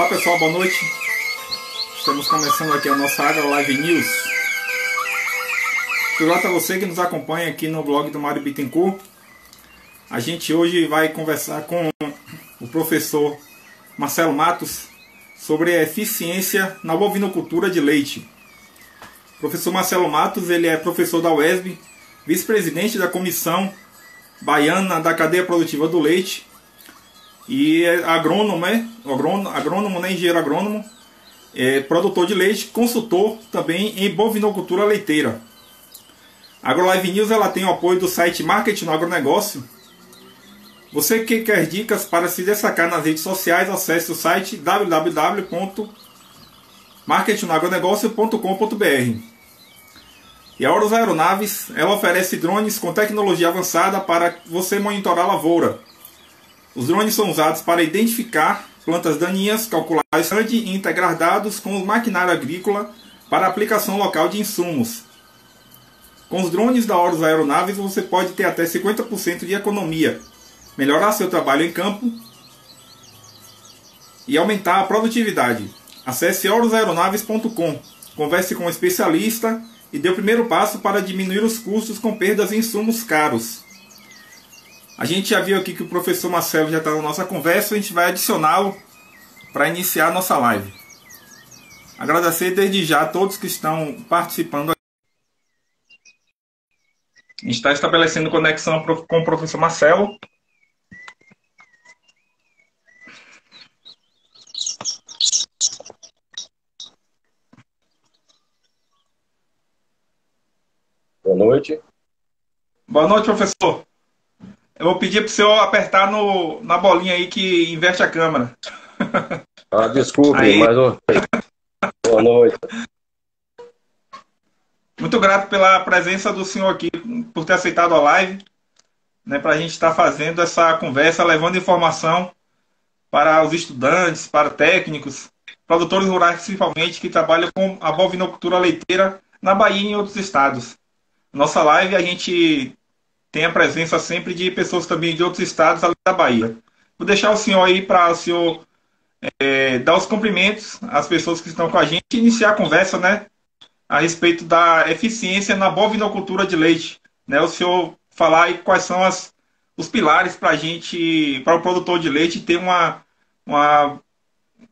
Olá pessoal, boa noite. Estamos começando aqui a nossa AgroLive News. Muito grato a você que nos acompanha aqui no blog do Mário Bittencourt. A gente hoje vai conversar com o professor Marcelo Matos sobre a eficiência na bovinocultura de leite. O professor Marcelo Matos, ele é professor da UESB, vice-presidente da Comissão Baiana da Cadeia Produtiva do Leite e é agrônomo, engenheiro agrônomo, produtor de leite, consultor também em bovinocultura leiteira. A AgroLive News ela tem o apoio do site Marketing no Agronegócio. Você que quer dicas para se destacar nas redes sociais, acesse o site www.marketingnoagronegócio.com.br. E a Horus Aeronaves, ela oferece drones com tecnologia avançada para você monitorar a lavoura. Os drones são usados para identificar plantas daninhas, calcular o stand e integrar dados com o maquinário agrícola para aplicação local de insumos. Com os drones da Horus Aeronaves você pode ter até 50% de economia, melhorar seu trabalho em campo e aumentar a produtividade. Acesse horusaeronaves.com, converse com um especialista e dê o primeiro passo para diminuir os custos com perdas em insumos caros. A gente já viu aqui que o professor Marcelo já está na nossa conversa, a gente vai adicioná-lo para iniciar a nossa live. Agradecer desde já a todos que estão participando. A gente está estabelecendo conexão com o professor Marcelo. Boa noite. Boa noite, professor. Eu vou pedir para o senhor apertar na bolinha aí que inverte a câmera. Desculpe, aí. mas... Boa noite. Muito grato pela presença do senhor aqui, por ter aceitado a live, né, para a gente estar fazendo essa conversa, levando informação para os estudantes, para técnicos, produtores rurais principalmente, que trabalham com a bovinocultura leiteira na Bahia e em outros estados. Nossa live, a gente tem a presença sempre de pessoas também de outros estados além da Bahia. Vou deixar o senhor aí para o senhor dar os cumprimentos às pessoas que estão com a gente e iniciar a conversa, né, a respeito da eficiência na bovinocultura de leite. Né, o senhor falar aí quais são os pilares para a gente, para o produtor de leite ter uma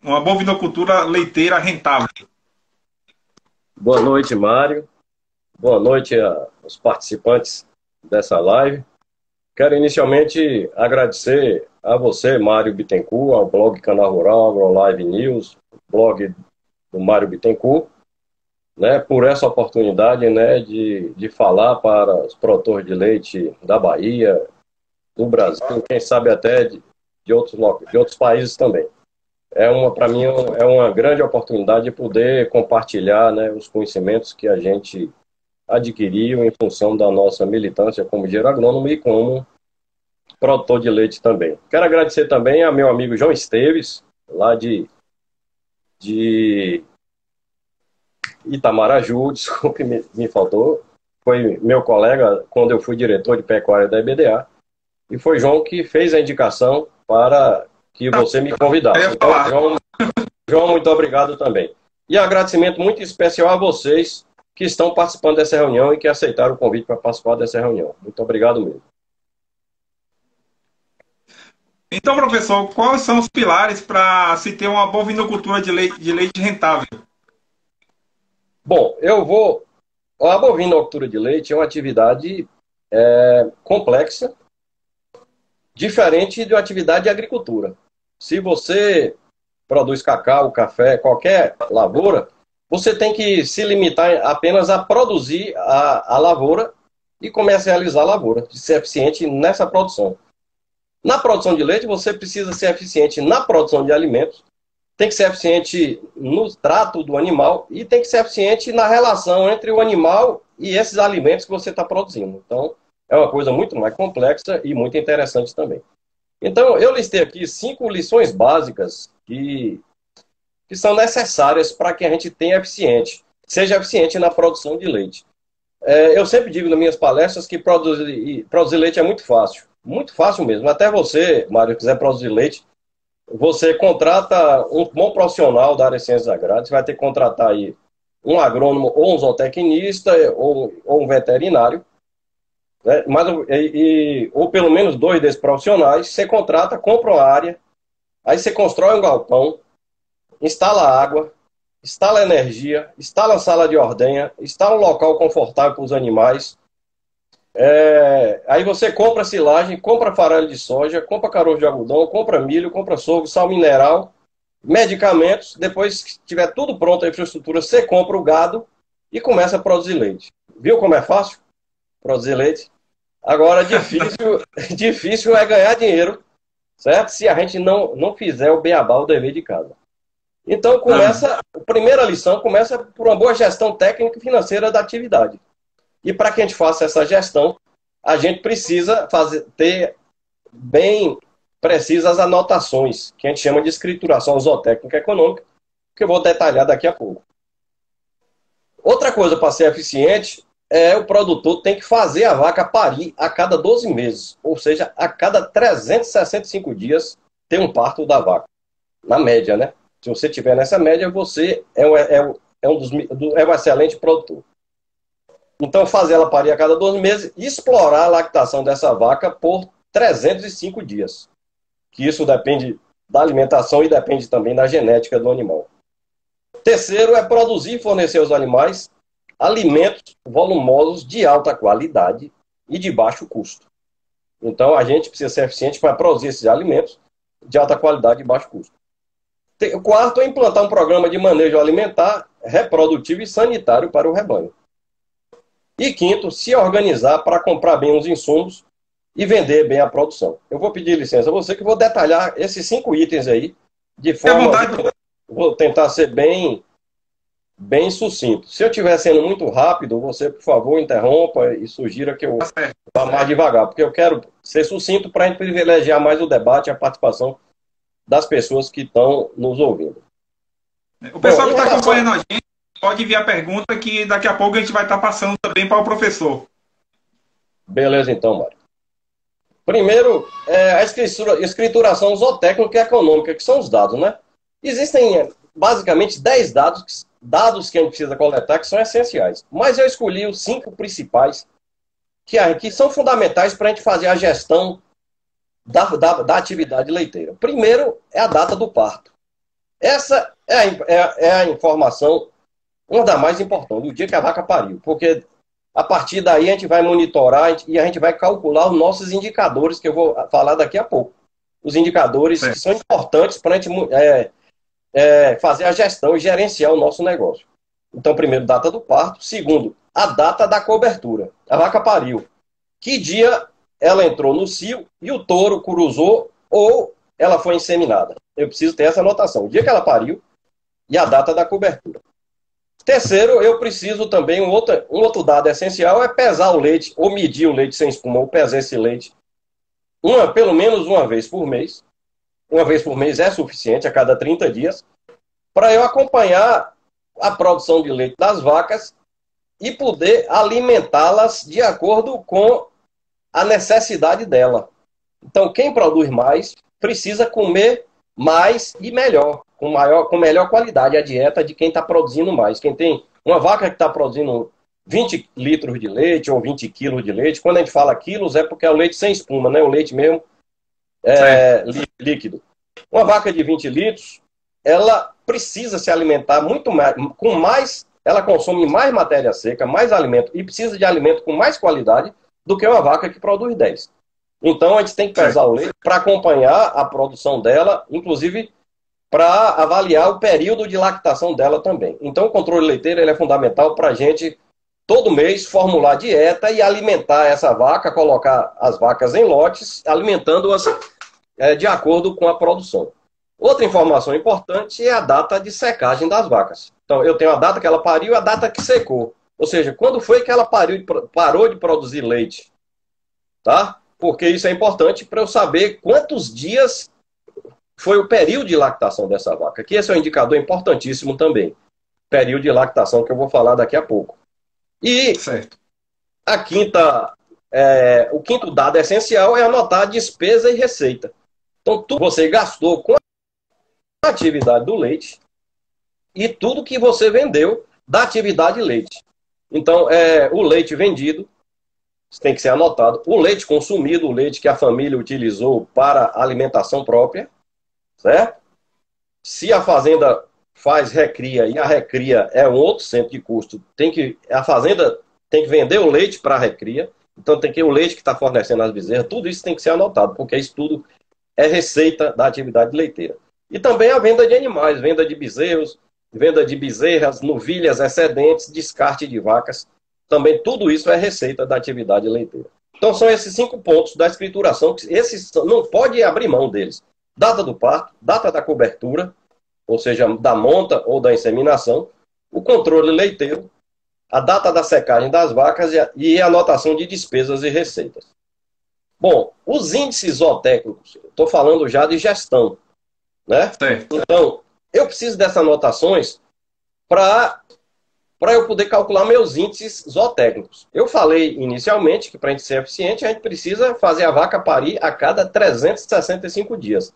bovinocultura leiteira rentável. Boa noite, Mário. Boa noite aos participantes dessa live. Quero inicialmente agradecer a você, Mário Bittencourt, ao blog Canal Rural, AgroLive News, blog do Mário Bittencourt, né, por essa oportunidade, né, de falar para os produtores de leite da Bahia, do Brasil, quem sabe até de outros países também. Para mim, é uma grande oportunidade de poder compartilhar, né, os conhecimentos que a gente adquiriu em função da nossa militância como engenheiro agrônomo e como produtor de leite também. Quero agradecer também a meu amigo João Esteves, lá de Itamaraju, desculpe, me faltou, foi meu colega quando eu fui diretor de pecuária da EBDA, e foi João que fez a indicação para que você me convidasse. Então, João, muito obrigado também. E agradecimento muito especial a vocês que estão participando dessa reunião e que aceitaram o convite para participar dessa reunião. Muito obrigado mesmo. Então, professor, quais são os pilares para se ter uma bovinocultura de leite rentável? Bom, a bovinocultura de leite é uma atividade complexa, diferente de uma atividade de agricultura. Se você produz cacau, café, qualquer lavoura, você tem que se limitar apenas a produzir a lavoura e comercializar a lavoura, de ser eficiente nessa produção. Na produção de leite, você precisa ser eficiente na produção de alimentos, tem que ser eficiente no trato do animal e tem que ser eficiente na relação entre o animal e esses alimentos que você está produzindo. Então, é uma coisa muito mais complexa e muito interessante também. Então, eu listei aqui 5 lições básicas que são necessárias para que a gente seja eficiente na produção de leite. Eu sempre digo nas minhas palestras que produzir leite é muito fácil mesmo. Até você, Mário, quiser produzir leite, você contrata um bom profissional da área de ciências agrárias, você vai ter que contratar aí um agrônomo ou um zootecnista ou um veterinário, né? Ou pelo menos 2 desses profissionais. Você contrata, compra uma área, aí você constrói um galpão, instala água, instala energia, instala sala de ordenha, instala um local confortável para os animais. Aí você compra silagem, compra farelo de soja, compra caroço de algodão, compra milho, compra sorgo, sal mineral, medicamentos. Depois que tiver tudo pronto, a infraestrutura, você compra o gado e começa a produzir leite. Viu como é fácil produzir leite? Agora, difícil é ganhar dinheiro, certo? Se a gente não fizer o beabá, o dever de casa. Então, a primeira lição começa por uma boa gestão técnica e financeira da atividade. E para que a gente faça essa gestão, a gente precisa ter bem precisas anotações, que a gente chama de escrituração zootécnica econômica, que eu vou detalhar daqui a pouco. Outra coisa para ser eficiente o produtor tem que fazer a vaca parir a cada 12 meses, ou seja, a cada 365 dias tem um parto da vaca, na média, né? Se você tiver nessa média, você é um excelente produtor. Então, fazer ela parir a cada 12 meses e explorar a lactação dessa vaca por 305 dias. Que isso depende da alimentação e depende também da genética do animal. Terceiro é produzir e fornecer aos animais alimentos volumosos de alta qualidade e de baixo custo. Então, a gente precisa ser eficiente para produzir esses alimentos de alta qualidade e baixo custo. O quarto é implantar um programa de manejo alimentar, reprodutivo e sanitário para o rebanho. E quinto, se organizar para comprar bem os insumos e vender bem a produção. Eu vou pedir licença a você que vou detalhar esses 5 itens aí de forma... Vou tentar ser bem sucinto. Se eu estiver sendo muito rápido, você, por favor, interrompa e sugira que eu vá mais devagar, porque eu quero ser sucinto para a gente privilegiar mais o debate e a participação das pessoas que estão nos ouvindo. O pessoal que está acompanhando a gente pode enviar pergunta que daqui a pouco a gente vai estar passando também para o professor. Beleza, então, Mário. Primeiro, a escrituração zootécnica e econômica, que são os dados, né? Existem, basicamente, 10 dados que a gente precisa coletar que são essenciais. Mas eu escolhi os 5 principais que são fundamentais para a gente fazer a gestão da atividade leiteira. Primeiro é a data do parto. Essa é a informação, uma das mais importantes, do dia que a vaca pariu. Porque a partir daí a gente vai monitorar e a gente vai calcular os nossos indicadores, que eu vou falar daqui a pouco. Os indicadores que são importantes para a gente fazer a gestão e gerenciar o nosso negócio. Então, primeiro, data do parto. Segundo, a data da cobertura. A vaca pariu. Que dia ela entrou no cio e o touro cruzou ou ela foi inseminada. Eu preciso ter essa anotação. O dia que ela pariu e a data da cobertura. Terceiro, eu preciso também, um outro dado essencial é pesar o leite, ou medir o leite sem espuma, ou pesar esse leite pelo menos uma vez por mês. Uma vez por mês é suficiente, a cada 30 dias, para eu acompanhar a produção de leite das vacas e poder alimentá-las de acordo com a necessidade dela. Então, quem produz mais precisa comer mais e melhor, com melhor qualidade a dieta de quem está produzindo mais. Quem tem uma vaca que está produzindo 20 litros de leite ou 20 quilos de leite, quando a gente fala quilos é porque é o leite sem espuma, né? O leite mesmo líquido. Uma vaca de 20 litros, ela precisa se alimentar muito mais, ela consome mais matéria seca, mais alimento, e precisa de alimento com mais qualidade do que uma vaca que produz 10. Então, a gente tem que pesar o leite para acompanhar a produção dela, inclusive para avaliar o período de lactação dela também. Então, o controle leiteiro ele é fundamental para a gente, todo mês, formular dieta e alimentar essa vaca, colocar as vacas em lotes, alimentando-as de acordo com a produção. Outra informação importante é a data de secagem das vacas. Então, eu tenho a data que ela pariu e a data que secou. Ou seja, quando foi que ela parou de produzir leite? Tá? Porque isso é importante para eu saber quantos dias foi o período de lactação dessa vaca. Que esse é um indicador importantíssimo também. Período de lactação que eu vou falar daqui a pouco. E o quinto dado essencial é anotar a despesa e receita. Então, tudo que você gastou com atividade do leite e tudo que você vendeu da atividade leite. Então, o leite vendido tem que ser anotado, o leite consumido, o leite que a família utilizou para alimentação própria, certo? Se a fazenda faz recria e a recria é um outro centro de custo, a fazenda tem que vender o leite para a recria, então tem que o leite que está fornecendo as bezerras, tudo isso tem que ser anotado, porque isso tudo é receita da atividade leiteira. E também a venda de animais, venda de bezerros, venda de bezerras, novilhas excedentes, descarte de vacas, também tudo isso é receita da atividade leiteira. Então são esses 5 pontos da escrituração, que esses não pode abrir mão deles. Data do parto, data da cobertura, ou seja, da monta ou da inseminação, o controle leiteiro, a data da secagem das vacas e a anotação de despesas e receitas. Bom, os índices zootécnicos, estou falando já de gestão, né? Certo. Então, eu preciso dessas anotações para eu poder calcular meus índices zootécnicos. Eu falei inicialmente que para a gente ser eficiente, a gente precisa fazer a vaca parir a cada 365 dias.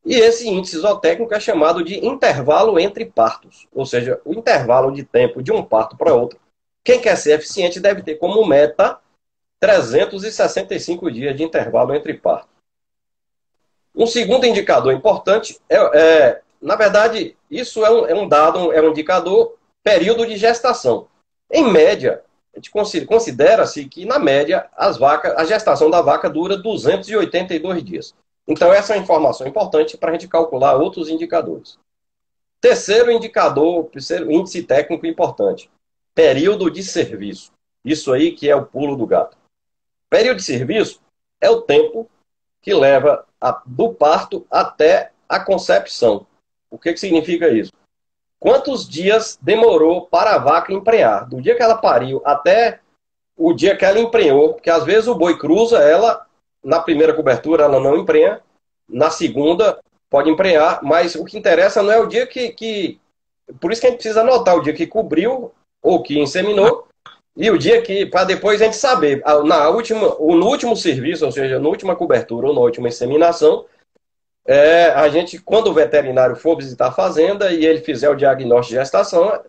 E esse índice zootécnico é chamado de intervalo entre partos, ou seja, o intervalo de tempo de um parto para outro. Quem quer ser eficiente deve ter como meta 365 dias de intervalo entre partos. Um segundo indicador importante na verdade, isso é um dado, é um indicador período de gestação. Em média, a gente considera-se que, na média, a gestação da vaca dura 282 dias. Então, essa é uma informação importante para a gente calcular outros indicadores. Terceiro índice técnico importante, período de serviço. Isso aí que é o pulo do gato. Período de serviço é o tempo que leva do parto até a concepção. O que significa isso? Quantos dias demorou para a vaca emprenhar? Do dia que ela pariu até o dia que ela emprenhou, porque às vezes o boi cruza, na primeira cobertura ela não emprenha, na segunda pode emprenhar, mas o que interessa não é o dia que... Por isso que a gente precisa anotar o dia que cobriu ou que inseminou e o dia que, para depois a gente saber, no último serviço, ou seja, na última cobertura ou na última inseminação, a gente, quando o veterinário for visitar a fazenda e ele fizer o diagnóstico de gestação,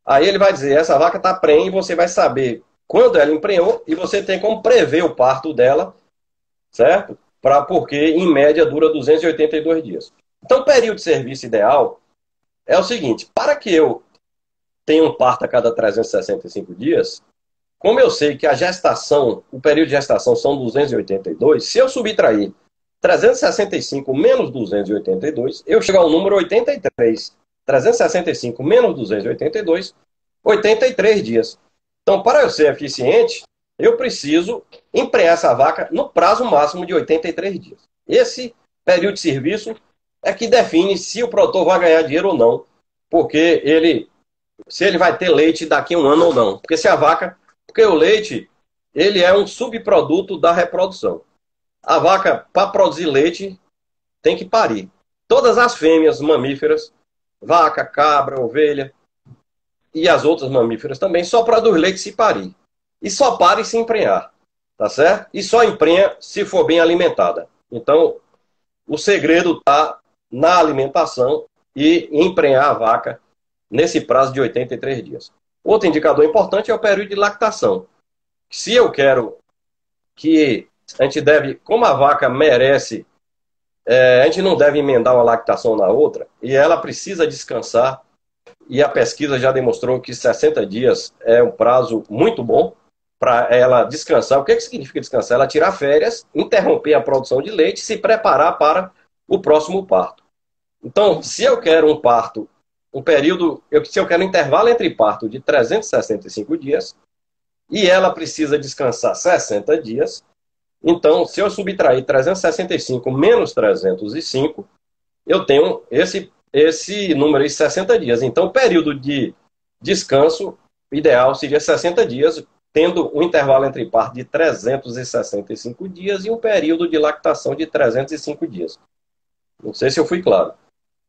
aí ele vai dizer, essa vaca está prenha, e você vai saber quando ela emprenhou e você tem como prever o parto dela, certo? Porque, em média, dura 282 dias. Então, o período de serviço ideal é o seguinte, para que eu tenha um parto a cada 365 dias, como eu sei que o período de gestação são 282, se eu subtrair 365 menos 282, eu chego ao número 83. 365 menos 282, 83 dias. Então, para eu ser eficiente, eu preciso emprenhar essa vaca no prazo máximo de 83 dias. Esse período de serviço é que define se o produtor vai ganhar dinheiro ou não, porque se ele vai ter leite daqui a um ano ou não. Porque o leite, ele é um subproduto da reprodução. A vaca, para produzir leite, tem que parir. Todas as fêmeas mamíferas, vaca, cabra, ovelha e as outras mamíferas também, só produz leite se parir. E só para se emprenhar, tá certo? E só emprenha se for bem alimentada. Então, o segredo está na alimentação e em emprenhar a vaca nesse prazo de 83 dias. Outro indicador importante é o período de lactação. Se eu quero que a gente deve, como a vaca merece, a gente não deve emendar uma lactação na outra, e ela precisa descansar, e a pesquisa já demonstrou que 60 dias é um prazo muito bom para ela descansar. O que significa descansar? Ela tirar férias, interromper a produção de leite e se preparar para o próximo parto. Então, se eu quero um parto, se eu quero um intervalo entre parto de 365 dias, e ela precisa descansar 60 dias, então, se eu subtrair 365 menos 305, eu tenho esse número de 60 dias. Então, o período de descanso ideal seria 60 dias, tendo um intervalo entre parto de 365 dias e um período de lactação de 305 dias. Não sei se eu fui claro.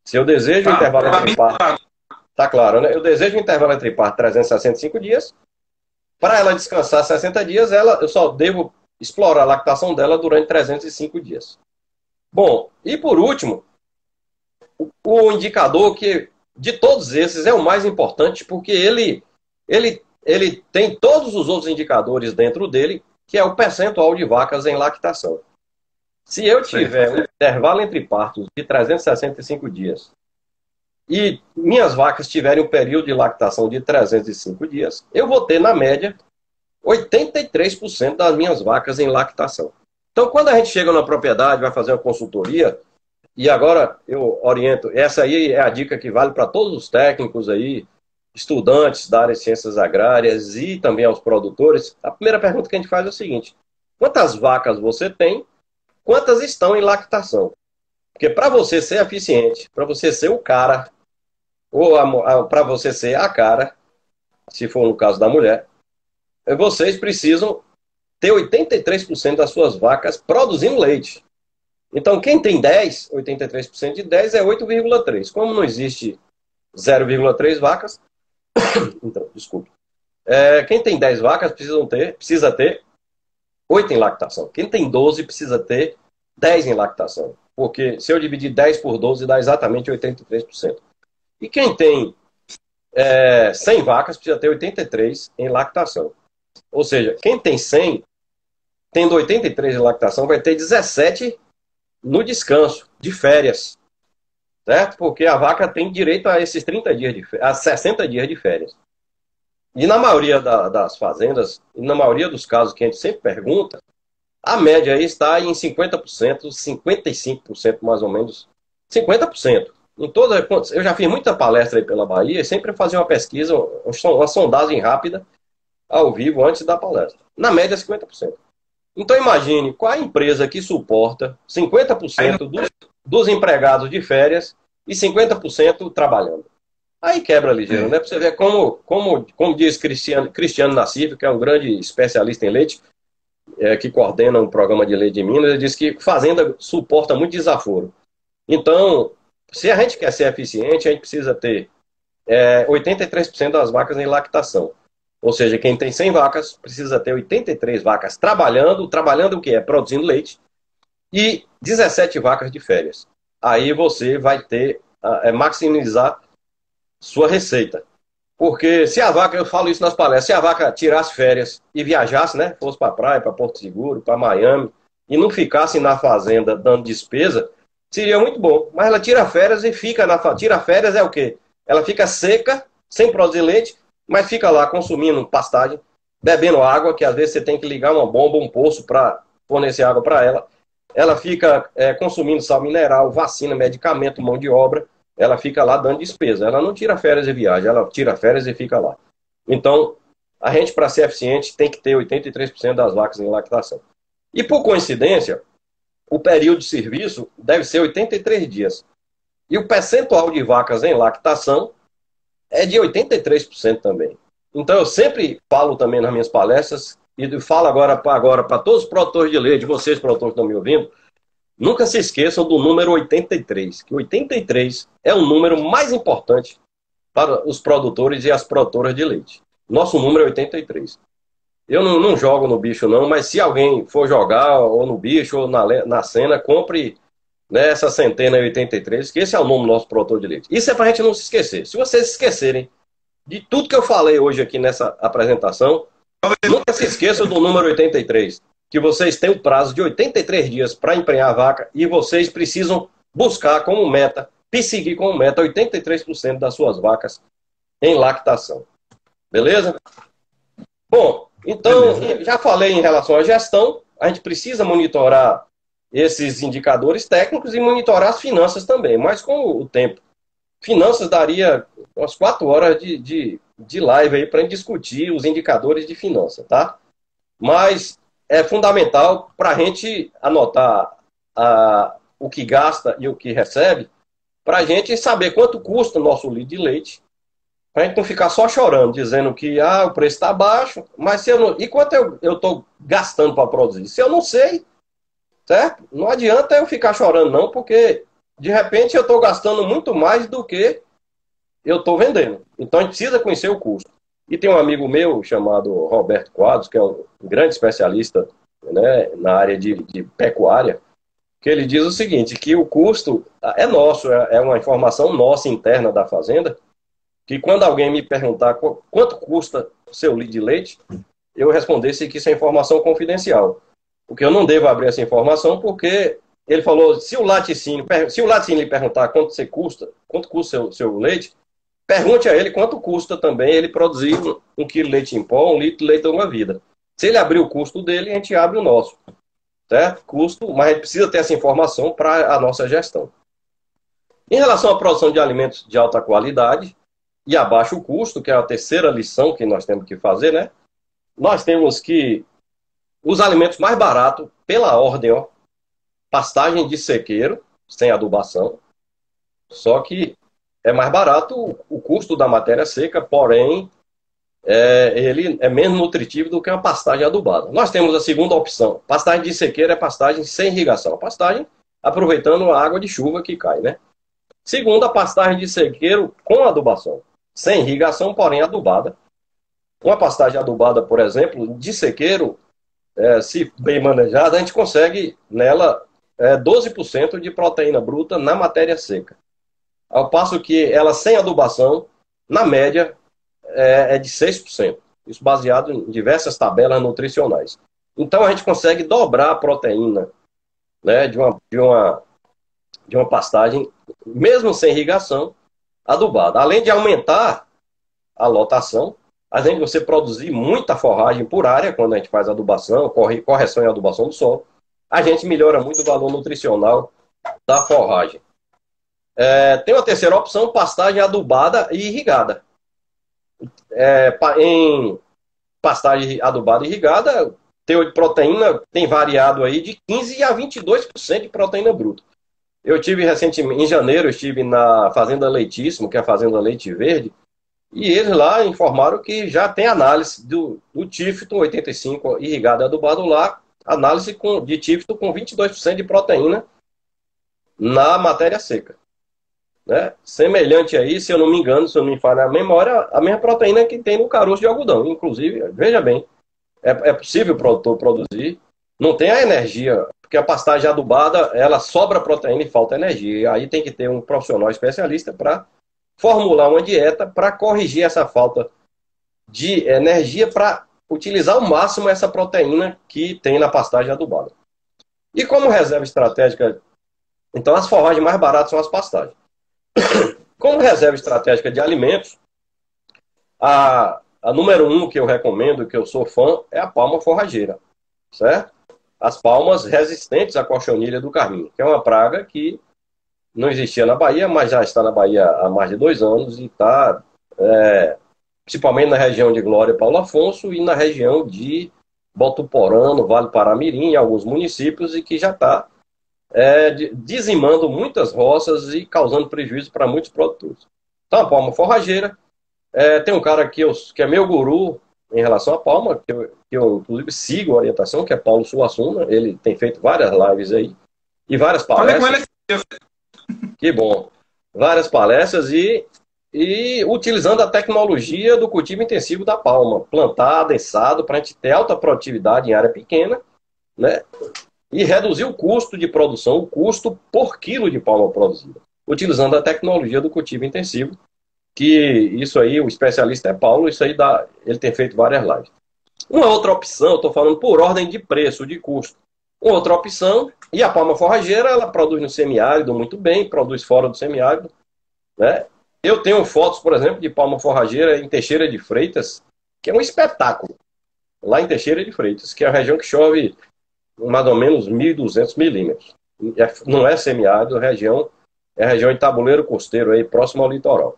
Se eu desejo um intervalo entre parto... Tá claro, né? Eu desejo um intervalo entre parto de 365 dias. Para ela descansar 60 dias, eu só devo explorar a lactação dela durante 305 dias. Bom, e por último, o indicador que, de todos esses, é o mais importante, porque ele tem todos os outros indicadores dentro dele, que é o percentual de vacas em lactação. Se eu tiver um intervalo entre partos de 365 dias e minhas vacas tiverem um período de lactação de 305 dias, eu vou ter, na média, 83% das minhas vacas em lactação. Então, quando a gente chega na propriedade, vai fazer uma consultoria, e agora eu oriento, essa aí é a dica que vale para todos os técnicos aí, estudantes da área de ciências agrárias e também aos produtores. A primeira pergunta que a gente faz é o seguinte: quantas vacas você tem? Quantas estão em lactação? Porque para você ser eficiente, para você ser o cara, ou para você ser a cara, se for no caso da mulher, vocês precisam ter 83% das suas vacas produzindo leite. Então, quem tem 10, 83% de 10 é 8,3. Como não existe 0,3 vacas, então, desculpe. Quem tem 10 vacas precisa ter 8 em lactação. Quem tem 12 precisa ter 10 em lactação. Porque se eu dividir 10 por 12 dá exatamente 83%. E quem tem 100 vacas precisa ter 83 em lactação. Ou seja, quem tem 100, tendo 83 em lactação, vai ter 17 no descanso, de férias. Certo? Porque a vaca tem direito a esses 30 dias a 60 dias de férias. E na maioria das fazendas, e na maioria dos casos que a gente sempre pergunta, a média aí está em 50%, 55% mais ou menos. 50%. Eu já fiz muita palestra aí pela Bahia e sempre fazia uma pesquisa, uma sondagem rápida, ao vivo, antes da palestra. Na média, 50%. Então imagine qual a empresa que suporta 50% dos empregados de férias e 50% trabalhando. Aí quebra ligeiro, né? Para você ver como diz Cristiano Nassif, que é um grande especialista em leite, que coordena um programa de leite de Minas, ele diz que fazenda suporta muito desaforo. Então, se a gente quer ser eficiente, a gente precisa ter 83% das vacas em lactação. Ou seja, quem tem 100 vacas precisa ter 83 vacas trabalhando o que é? Produzindo leite, e 17 vacas de férias. Aí você vai ter, maximizar sua receita. Porque se a vaca, eu falo isso nas palestras, se a vaca tirasse férias e viajasse, né, fosse para a praia, para Porto Seguro, para Miami, e não ficasse na fazenda dando despesa, seria muito bom. Mas ela tira férias e fica tira férias é o quê? Ela fica seca, sem produzir leite, mas fica lá consumindo pastagem, bebendo água, que às vezes você tem que ligar uma bomba, um poço para fornecer água para ela. Ela fica consumindo sal mineral, vacina, medicamento, mão de obra. Ela fica lá dando despesa. Ela não tira férias e viaja, ela tira férias e fica lá. Então, a gente, para ser eficiente, tem que ter 83% das vacas em lactação. E, por coincidência, o período de serviço deve ser 83 dias. E o percentual de vacas em lactação é de 83% também. Então, eu sempre falo também nas minhas palestras, e falo agora para todos os produtores de leite, vocês, produtores que estão me ouvindo, nunca se esqueçam do número 83, que 83 é o número mais importante para os produtores e as produtoras de leite. Nosso número é 83. Eu não jogo no bicho não, mas se alguém for jogar ou no bicho ou na cena, compre, né, essa centena 83, que esse é o nome do nosso produtor de leite. Isso é para a gente não se esquecer. Se vocês se esquecerem de tudo que eu falei hoje aqui nessa apresentação, nunca se esqueçam do número 83, que vocês têm o prazo de 83 dias para emprenhar a vaca e vocês precisam buscar como meta, perseguir como meta 83% das suas vacas em lactação. Beleza? Bom, então, já falei em relação à gestão, a gente precisa monitorar esses indicadores técnicos e monitorar as finanças também, mas com o tempo. Finanças daria umas 4 horas de live aí para a gente discutir os indicadores de finança, tá? Mas é fundamental para a gente anotar o que gasta e o que recebe, para a gente saber quanto custa o nosso litro de leite, para a gente não ficar só chorando, dizendo que o preço está baixo, mas se eu não... E quanto eu estou gastando para produzir? Se eu não sei, certo? Não adianta eu ficar chorando não, porque de repente eu estou gastando muito mais do que eu estou vendendo. Então a gente precisa conhecer o custo. E tem um amigo meu chamado Roberto Quadros, que é um grande especialista, né, na área de pecuária, que ele diz o seguinte, que o custo é nosso, é uma informação nossa interna da fazenda, que quando alguém me perguntar quanto custa o seu litro de leite, eu respondesse que isso é informação confidencial. Porque eu não devo abrir essa informação, porque ele falou, se o laticínio lhe perguntar quanto custa o seu leite, pergunte a ele quanto custa também ele produzir 1 quilo de leite em pó, 1 litro de leite de uma vida. Se ele abrir o custo dele, a gente abre o nosso. Certo? Custo, mas a gente precisa ter essa informação para a nossa gestão. Em relação à produção de alimentos de alta qualidade e a baixo custo, que é a terceira lição que nós temos que fazer, né? Nós temos que os alimentos mais baratos, pela ordem, ó, pastagem de sequeiro, sem adubação, só que é mais barato o custo da matéria seca, porém, ele é menos nutritivo do que uma pastagem adubada. Nós temos a segunda opção. Pastagem de sequeiro é pastagem sem irrigação. Pastagem aproveitando a água de chuva que cai, né? Segunda, pastagem de sequeiro com adubação. Sem irrigação, porém adubada. Uma pastagem adubada, por exemplo, de sequeiro, se bem manejada, a gente consegue nela 12% de proteína bruta na matéria seca. Ao passo que ela sem adubação, na média, é de 6%. Isso baseado em diversas tabelas nutricionais. Então a gente consegue dobrar a proteína, né, de uma pastagem, mesmo sem irrigação, adubada. Além de aumentar a lotação, além de você produzir muita forragem por área, quando a gente faz adubação, correção e adubação do solo, a gente melhora muito o valor nutricional da forragem. Tem uma terceira opção, pastagem adubada e irrigada. Em pastagem adubada e irrigada, o teor de proteína tem variado aí de 15% a 22% de proteína bruta. Eu tive recentemente, em janeiro, eu estive na Fazenda Leitíssimo, que é a Fazenda Leite Verde, e eles lá informaram que já tem análise do Tifton 85 irrigado e adubado lá, análise de Tifton com 22% de proteína na matéria seca. Né? Semelhante aí, se eu não me engano, se eu não me falha a memória, a mesma proteína que tem no caroço de algodão. Inclusive, veja bem, é possível o produtor produzir, não tem a energia, porque a pastagem adubada, ela sobra proteína e falta energia. E aí tem que ter um profissional especialista para formular uma dieta para corrigir essa falta de energia para utilizar ao máximo essa proteína que tem na pastagem adubada. E como reserva estratégica, então as forragens mais baratas são as pastagens. Como reserva estratégica de alimentos, a número 1 que eu recomendo, que eu sou fã, é a palma forrageira, certo? As palmas resistentes à cochonilha do carmim, que é uma praga que não existia na Bahia, mas já está na Bahia há mais de 2 anos e está, principalmente na região de Glória e Paulo Afonso e na região de Botuporã, no Vale Paramirim, em alguns municípios, e que já está dizimando muitas roças e causando prejuízo para muitos produtores. Então, a palma forrageira, tem um cara que é meu guru em relação à palma, que eu inclusive sigo a orientação, que é Paulo Suassuna. Ele tem feito várias lives aí e várias palestras. Falei com ele. Que bom. Várias palestras e utilizando a tecnologia do cultivo intensivo da palma, plantar adensado para a gente ter alta produtividade em área pequena, né? E reduzir o custo de produção, o custo por quilo de palma produzida, utilizando a tecnologia do cultivo intensivo, que isso aí, o especialista é Paulo, isso aí ele tem feito várias lives. Uma outra opção, eu estou falando por ordem de preço, de custo. Uma outra opção, e a palma forrageira, ela produz no semiárido muito bem, produz fora do semiárido, né? Eu tenho fotos, por exemplo, de palma forrageira em Teixeira de Freitas, que é um espetáculo. Lá em Teixeira de Freitas, que é a região que chove mais ou menos 1.200 milímetros. Não é semiárido, é a região de tabuleiro costeiro, aí, próximo ao litoral.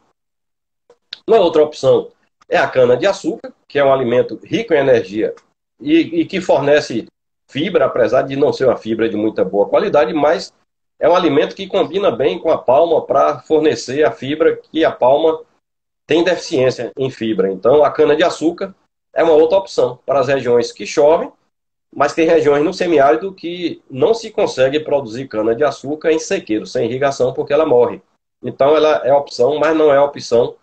Uma outra opção é a cana-de-açúcar, que é um alimento rico em energia e que fornece fibra, apesar de não ser uma fibra de muita boa qualidade, mas é um alimento que combina bem com a palma para fornecer a fibra que a palma tem deficiência em fibra. Então, a cana-de-açúcar é uma outra opção para as regiões que chovem, mas tem regiões no semiárido que não se consegue produzir cana-de-açúcar em sequeiro, sem irrigação, porque ela morre. Então, ela é opção, mas não é opção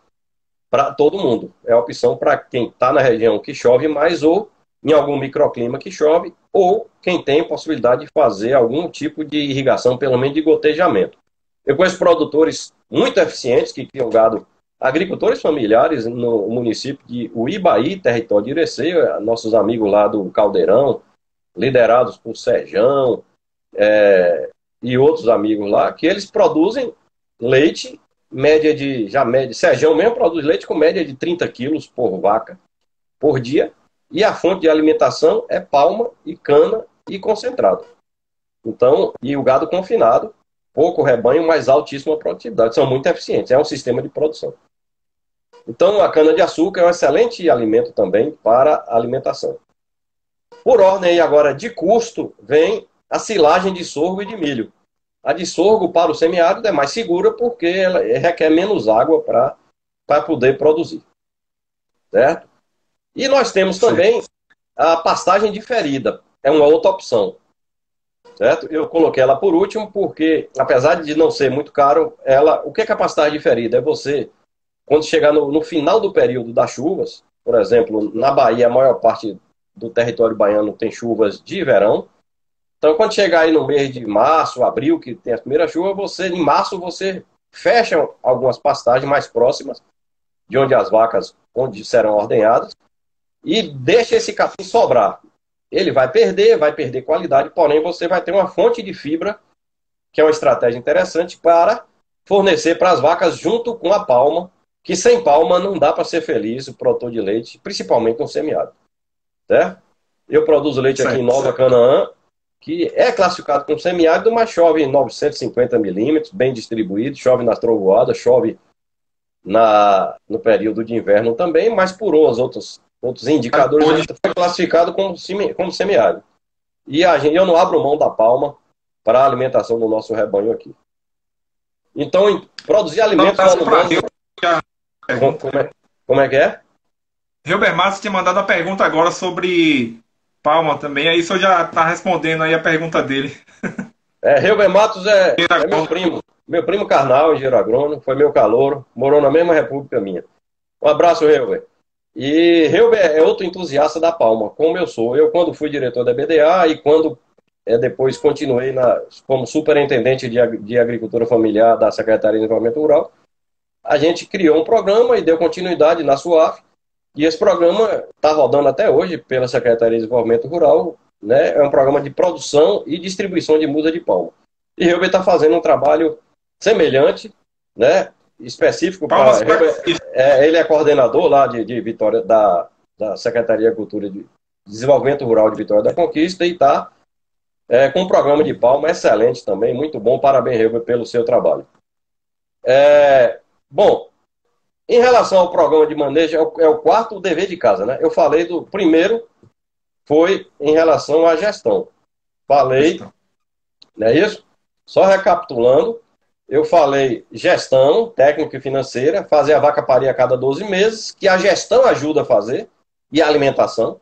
para todo mundo. É opção para quem está na região que chove mais ou em algum microclima que chove, ou quem tem possibilidade de fazer algum tipo de irrigação, pelo menos de gotejamento. Eu conheço produtores muito eficientes que criam gado, agricultores familiares no município de Uibaí, território de Irecê, nossos amigos lá do Caldeirão, liderados por Serjão, e outros amigos lá, que eles produzem leite, Serjão mesmo produz leite com média de 30 quilos por vaca por dia, e a fonte de alimentação é palma e cana e concentrado. Então, e o gado confinado, pouco rebanho, mas altíssima produtividade. São muito eficientes, é um sistema de produção. Então, a cana-de-açúcar é um excelente alimento também para a alimentação. Por ordem agora de custo, vem a silagem de sorgo e de milho. A de sorgo para o semiárido é mais segura porque ela requer menos água para poder produzir. Certo? E nós temos também a pastagem diferida. É uma outra opção. Certo? Eu coloquei ela por último porque, apesar de não ser muito caro, o que é a pastagem diferida? É você, quando chegar no final do período das chuvas, por exemplo, na Bahia, a maior parte do território baiano tem chuvas de verão. Então, quando chegar aí no mês de março, abril, que tem a primeira chuva, em março você fecha algumas pastagens mais próximas de onde as vacas serão ordenhadas e deixa esse capim sobrar. Ele vai perder qualidade, porém você vai ter uma fonte de fibra, que é uma estratégia interessante para fornecer para as vacas junto com a palma, que sem palma não dá para ser feliz o produtor de leite, principalmente no semiárido. Certo? Eu produzo leite aqui em Nova Canaã, que é classificado como semiárido, mas chove em 950 milímetros, bem distribuído, chove nas trovoadas, chove no período de inverno também, mas por outros indicadores foi classificado como semiárido. E eu não abro mão da palma para a alimentação do nosso rebanho aqui. Então, produzir alimentos... Como é que é? Hilber Matos tinha mandado a pergunta agora sobre palma também, aí o senhor já está respondendo aí a pergunta dele. Hilber Matos é meu primo carnal, engenheiro agrônomo, foi meu calouro, morou na mesma república minha. Um abraço, Hilber. E Hilber é outro entusiasta da palma, como eu sou. Eu, quando fui diretor da BDA e quando depois continuei como superintendente de agricultura familiar da Secretaria de Desenvolvimento Rural, a gente criou um programa e deu continuidade na SUAF. E esse programa está rodando até hoje pela Secretaria de Desenvolvimento Rural, né? É um programa de produção e distribuição de muda de palma. E Hilber está fazendo um trabalho semelhante, né? Específico para... ele é coordenador lá de Vitória, da Secretaria de Agricultura de Desenvolvimento Rural de Vitória da Conquista e está com um programa de palma excelente também, muito bom. Parabéns, Hilber, pelo seu trabalho. Bom, em relação ao programa de manejo, é o quarto dever de casa, né? Eu falei do primeiro, foi em relação à gestão. Falei, não é isso? Só recapitulando, eu falei gestão técnica e financeira, fazer a vaca parir a cada 12 meses, que a gestão ajuda a fazer, e a alimentação.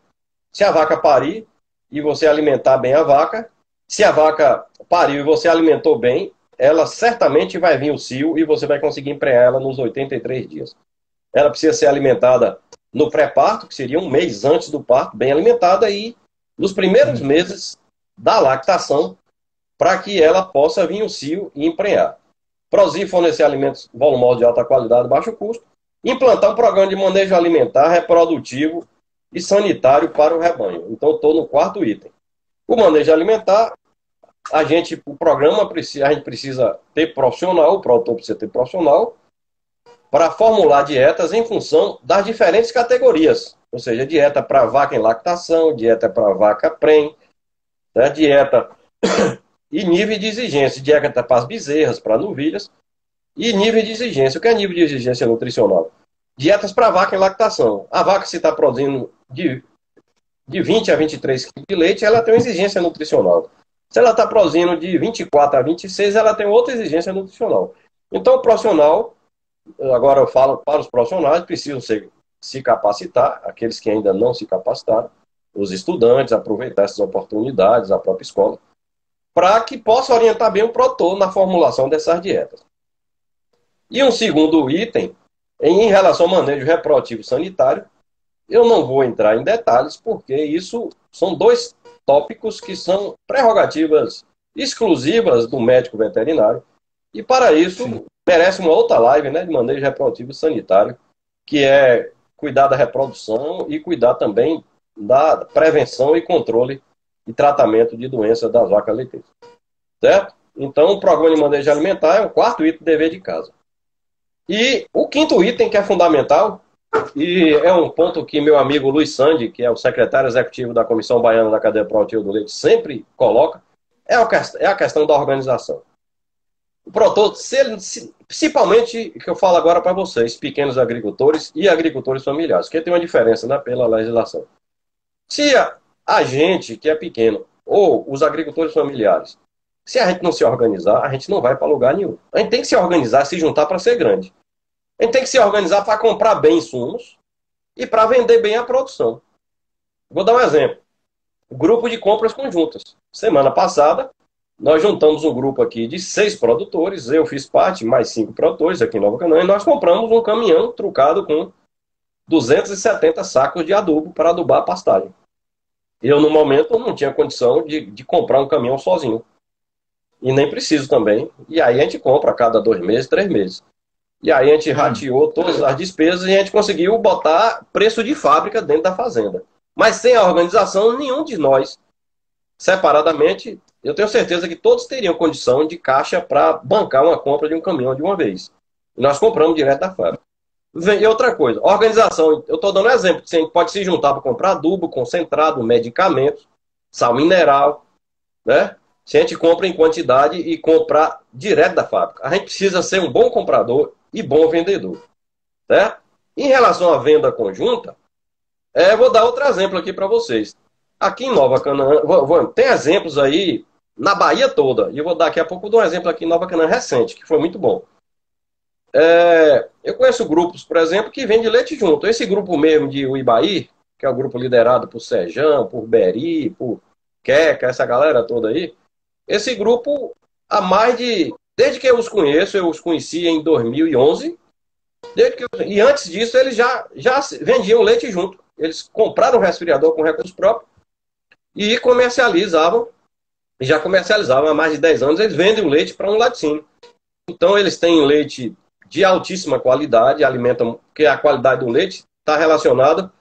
Se a vaca parir e você alimentar bem a vaca, se a vaca pariu e você alimentou bem, ela certamente vai vir o cio e você vai conseguir emprenhar ela nos 83 dias. Ela precisa ser alimentada no pré-parto, que seria um mês antes do parto, bem alimentada, e nos primeiros meses da lactação, para que ela possa vir o cio e emprenhar. Produzir e fornecer alimentos volumosos de alta qualidade e baixo custo. Implantar um programa de manejo alimentar, reprodutivo e sanitário para o rebanho. Então, estou no quarto item. O manejo alimentar, a gente precisa ter profissional, o produtor precisa ter profissional, para formular dietas em função das diferentes categorias. Ou seja, dieta para vaca em lactação, dieta para vaca prenhe, né, dieta e nível de exigência, dieta para as bezerras, para novilhas, e nível de exigência. O que é nível de exigência nutricional? Dietas para vaca em lactação. A vaca, se está produzindo de 20 a 23 quilos de leite, ela tem uma exigência nutricional. Se ela está produzindo de 24 a 26, ela tem outra exigência nutricional. Então, o profissional, agora eu falo para os profissionais, precisam se capacitar, aqueles que ainda não se capacitaram, os estudantes, aproveitar essas oportunidades, a própria escola, para que possa orientar bem o produtor na formulação dessas dietas. E um segundo item, em relação ao manejo reprodutivo sanitário, Eu não vou entrar em detalhes, porque isso são dois tópicos que são prerrogativas exclusivas do médico veterinário, e para isso Sim. merece uma outra live, né, de manejo reprodutivo sanitário, que é cuidar da reprodução e cuidar também da prevenção e controle e tratamento de doenças das vacas leiteiras. Certo? Então, o programa de manejo alimentar é o quarto item do dever de casa. E o quinto item, que é fundamental, e é um ponto que meu amigo Luiz Sandi, que é o secretário executivo da Comissão Baiana da Cadeia Produtiva do Leite, sempre coloca, é a questão da organização. O produtor, principalmente, que eu falo agora para vocês, pequenos agricultores e agricultores familiares, que tem uma diferença, né, pela legislação. Se a gente, que é pequeno, ou os agricultores familiares, se a gente não se organizar, a gente não vai para lugar nenhum. A gente tem que se organizar, se juntar para ser grande. A gente tem que se organizar para comprar bem insumos e para vender bem a produção. Vou dar um exemplo. Grupo de compras conjuntas. Semana passada, nós juntamos um grupo aqui de 6 produtores, eu fiz parte, mais 5 produtores aqui em Nova Canaã, e nós compramos um caminhão trucado com 270 sacos de adubo para adubar a pastagem. Eu, no momento, não tinha condição de comprar um caminhão sozinho. E nem preciso também. E aí a gente compra a cada 2 meses, 3 meses. E aí a gente rateou todas as despesas e a gente conseguiu botar preço de fábrica dentro da fazenda. Mas sem a organização, nenhum de nós, separadamente, eu tenho certeza que todos teriam condição de caixa para bancar uma compra de um caminhão de uma vez. E nós compramos direto da fábrica. E outra coisa, organização, eu estou dando um exemplo, que a gente pode se juntar para comprar adubo, concentrado, medicamentos, sal mineral, né? Se a gente compra em quantidade e comprar direto da fábrica. A gente precisa ser um bom comprador e bom vendedor. Certo? Em relação à venda conjunta, vou dar outro exemplo aqui para vocês. Aqui em Nova Canaã, tem exemplos aí na Bahia toda. E eu vou dar daqui a pouco um exemplo aqui em Nova Canaã recente, que foi muito bom. Eu conheço grupos, por exemplo, que vendem leite junto. Esse grupo mesmo de Uibaí, que é o grupo liderado por Sejão, por Beri, por Queca, essa galera toda aí, esse grupo, desde que eu os conheço, eu os conheci em 2011, e antes disso eles já vendiam leite junto. Eles compraram o resfriador com recursos próprios e já comercializavam há mais de 10 anos, eles vendem o leite para um laticínio. Então eles têm leite de altíssima qualidade, alimentam, porque a qualidade do leite está relacionada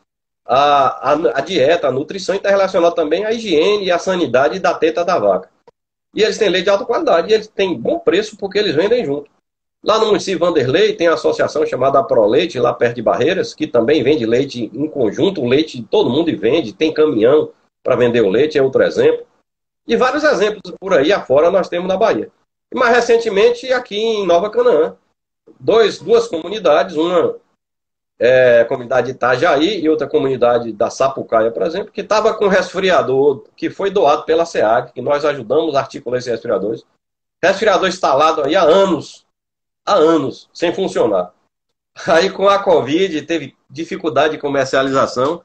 à dieta, à nutrição, e está relacionada também à higiene e à sanidade da teta da vaca. E eles têm leite de alta qualidade, e eles têm bom preço porque eles vendem junto. Lá no município Vanderlei tem a associação chamada ProLeite, lá perto de Barreiras, que também vende leite em conjunto, o leite todo mundo vende, tem caminhão para vender o leite, é outro exemplo. E vários exemplos por aí afora nós temos na Bahia. E mais recentemente, aqui em Nova Canaã, duas comunidades, uma a comunidade de Itajaí e outra comunidade da Sapucaia, por exemplo, que estava com resfriador que foi doado pela SEAG, que nós ajudamos a articular esses resfriadores. Resfriador instalado aí há anos, sem funcionar. Aí com a Covid teve dificuldade de comercialização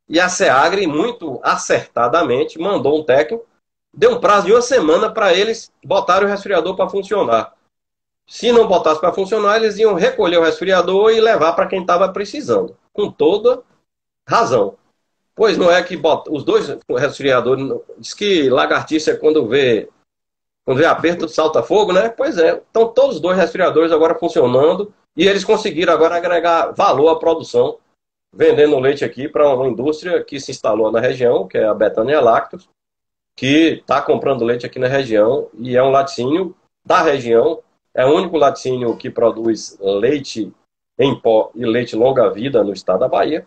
e a SEAGRE, muito acertadamente, mandou um técnico, deu um prazo de 1 semana para eles botarem o resfriador para funcionar. Se não botasse para funcionar, eles iam recolher o resfriador e levar para quem estava precisando. Com toda razão. Pois não é que os dois resfriadores... Diz que lagartixa, quando vê aperto, salta fogo, né? Pois é. Estão todos os 2 resfriadores agora funcionando e eles conseguiram agora agregar valor à produção, vendendo leite aqui para uma indústria que se instalou na região, que é a Betânia Lactos, que está comprando leite aqui na região e é um laticínio da região. É o único laticínio que produz leite em pó e leite longa-vida no estado da Bahia.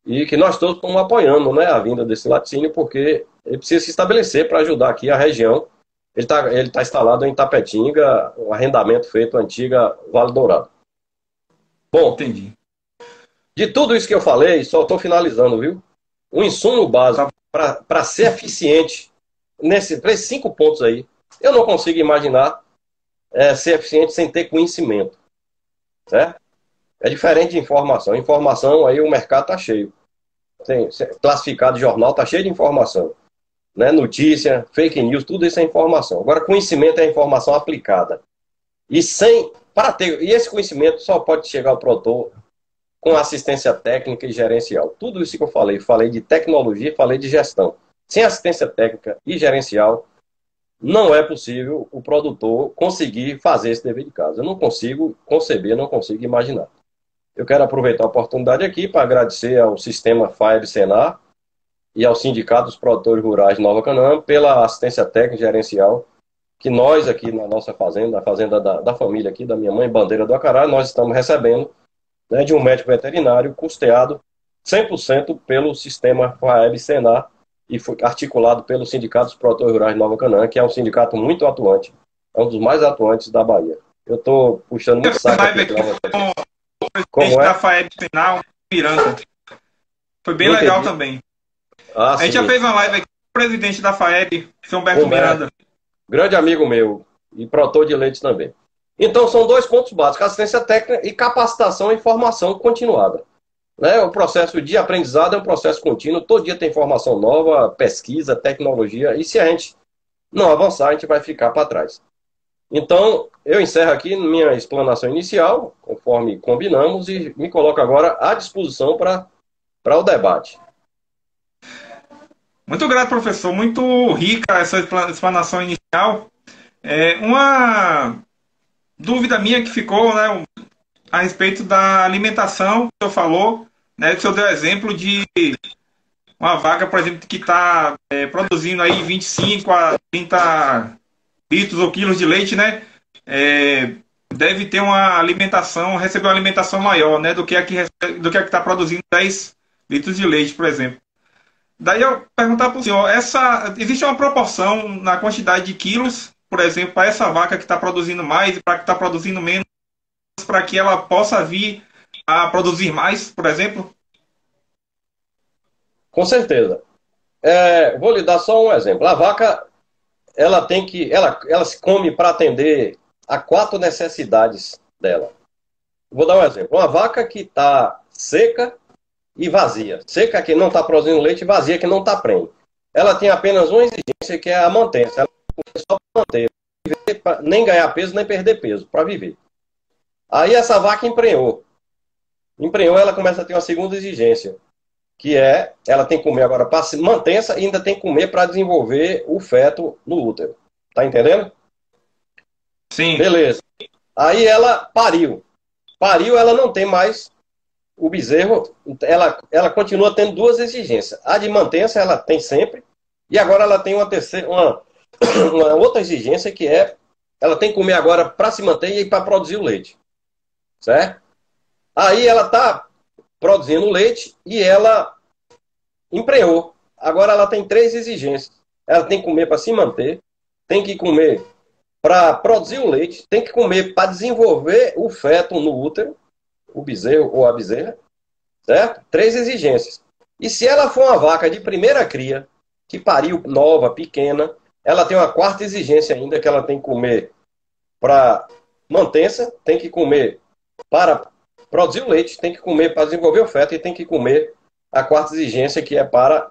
E que nós todos estamos apoiando, né, a vinda desse laticínio, porque ele precisa se estabelecer para ajudar aqui a região. Ele tá instalado em Tapetinga, um arrendamento feito antiga Vale Dourado. Bom, entendi. De tudo isso que eu falei, só estou finalizando, viu? O insumo básico para ser eficiente para esses 5 pontos aí, eu não consigo imaginar ser eficiente sem ter conhecimento. Certo? É diferente de informação. Informação, aí o mercado está cheio. Tem classificado de jornal, está cheio de informação. Né? Notícia, fake news, tudo isso é informação. Agora, conhecimento é informação aplicada. E esse conhecimento só pode chegar ao produtor com assistência técnica e gerencial. Tudo isso que eu falei de tecnologia, falei de gestão. Sem assistência técnica e gerencial, não é possível o produtor conseguir fazer esse dever de casa. Eu não consigo conceber, não consigo imaginar. Eu quero aproveitar a oportunidade aqui para agradecer ao sistema FAEB Senar e ao Sindicato dos Produtores Rurais de Nova Canaã pela assistência técnica e gerencial que nós aqui na nossa fazenda, a fazenda da família aqui, da minha mãe, Bandeira do Acará, nós estamos recebendo, né, de um médico veterinário custeado 100% pelo sistema FAEB Senar e foi articulado pelo Sindicato dos Produtores Rurais de Nova Canaã, que é um sindicato muito atuante, é um dos mais atuantes da Bahia. Eu estou puxando muito saco aqui para vocês. Como é? Da FAEB Senar, Miranda. Foi bem legal também. A gente já fez uma live aqui com o presidente da FAEB, São Humberto Miranda. Grande amigo meu e produtor de leite também. Então, são dois pontos básicos, assistência técnica e capacitação e formação continuada. Né? O processo de aprendizado é um processo contínuo, todo dia tem informação nova, pesquisa, tecnologia, e se a gente não avançar, a gente vai ficar para trás. Então, eu encerro aqui minha explanação inicial, conforme combinamos, e me coloco agora à disposição para o debate. Muito grato, professor. Muito rica essa explanação inicial. Uma dúvida minha que ficou, né, a respeito da alimentação que o senhor falou, né, que o senhor deu exemplo de uma vaca, por exemplo, que está produzindo aí 25 a 30 litros ou quilos de leite, né, deve ter uma alimentação, receber uma alimentação maior, né, do que a que está produzindo 10 litros de leite, por exemplo. Daí eu perguntar para o senhor, existe uma proporção na quantidade de quilos, por exemplo, para essa vaca que está produzindo mais e para que está produzindo menos, para que ela possa vir a produzir mais, por exemplo? Com certeza. Vou lhe dar só um exemplo. A vaca, ela se come para atender a 4 necessidades dela. Vou dar um exemplo. Uma vaca que está seca e vazia. Seca que não está produzindo leite, vazia que não está prenhe. Ela tem apenas uma exigência, que é a mantença. Ela só para manter, nem ganhar peso, nem perder peso, para viver. Aí essa vaca emprenhou. Emprenhou, ela começa a ter uma segunda exigência, que é, ela tem que comer agora para se mantença e ainda tem que comer para desenvolver o feto no útero. Tá entendendo? Sim. Beleza. Aí ela pariu. Pariu, ela não tem mais o bezerro, ela continua tendo 2 exigências. A de mantença ela tem sempre, e agora ela tem uma outra exigência, que é, ela tem que comer agora para se manter e para produzir o leite. Certo? Aí ela está produzindo leite e ela emprenhou. Agora ela tem 3 exigências. Ela tem que comer para se manter, tem que comer para produzir o leite, tem que comer para desenvolver o feto no útero, o bezerro ou a bezerra, certo? 3 exigências. E se ela for uma vaca de primeira cria, que pariu nova, pequena, ela tem uma 4ª exigência ainda, que ela tem que comer para mantença, tem que comer para produzir o leite, tem que comer para desenvolver o feto e tem que comer a 4ª exigência, que é para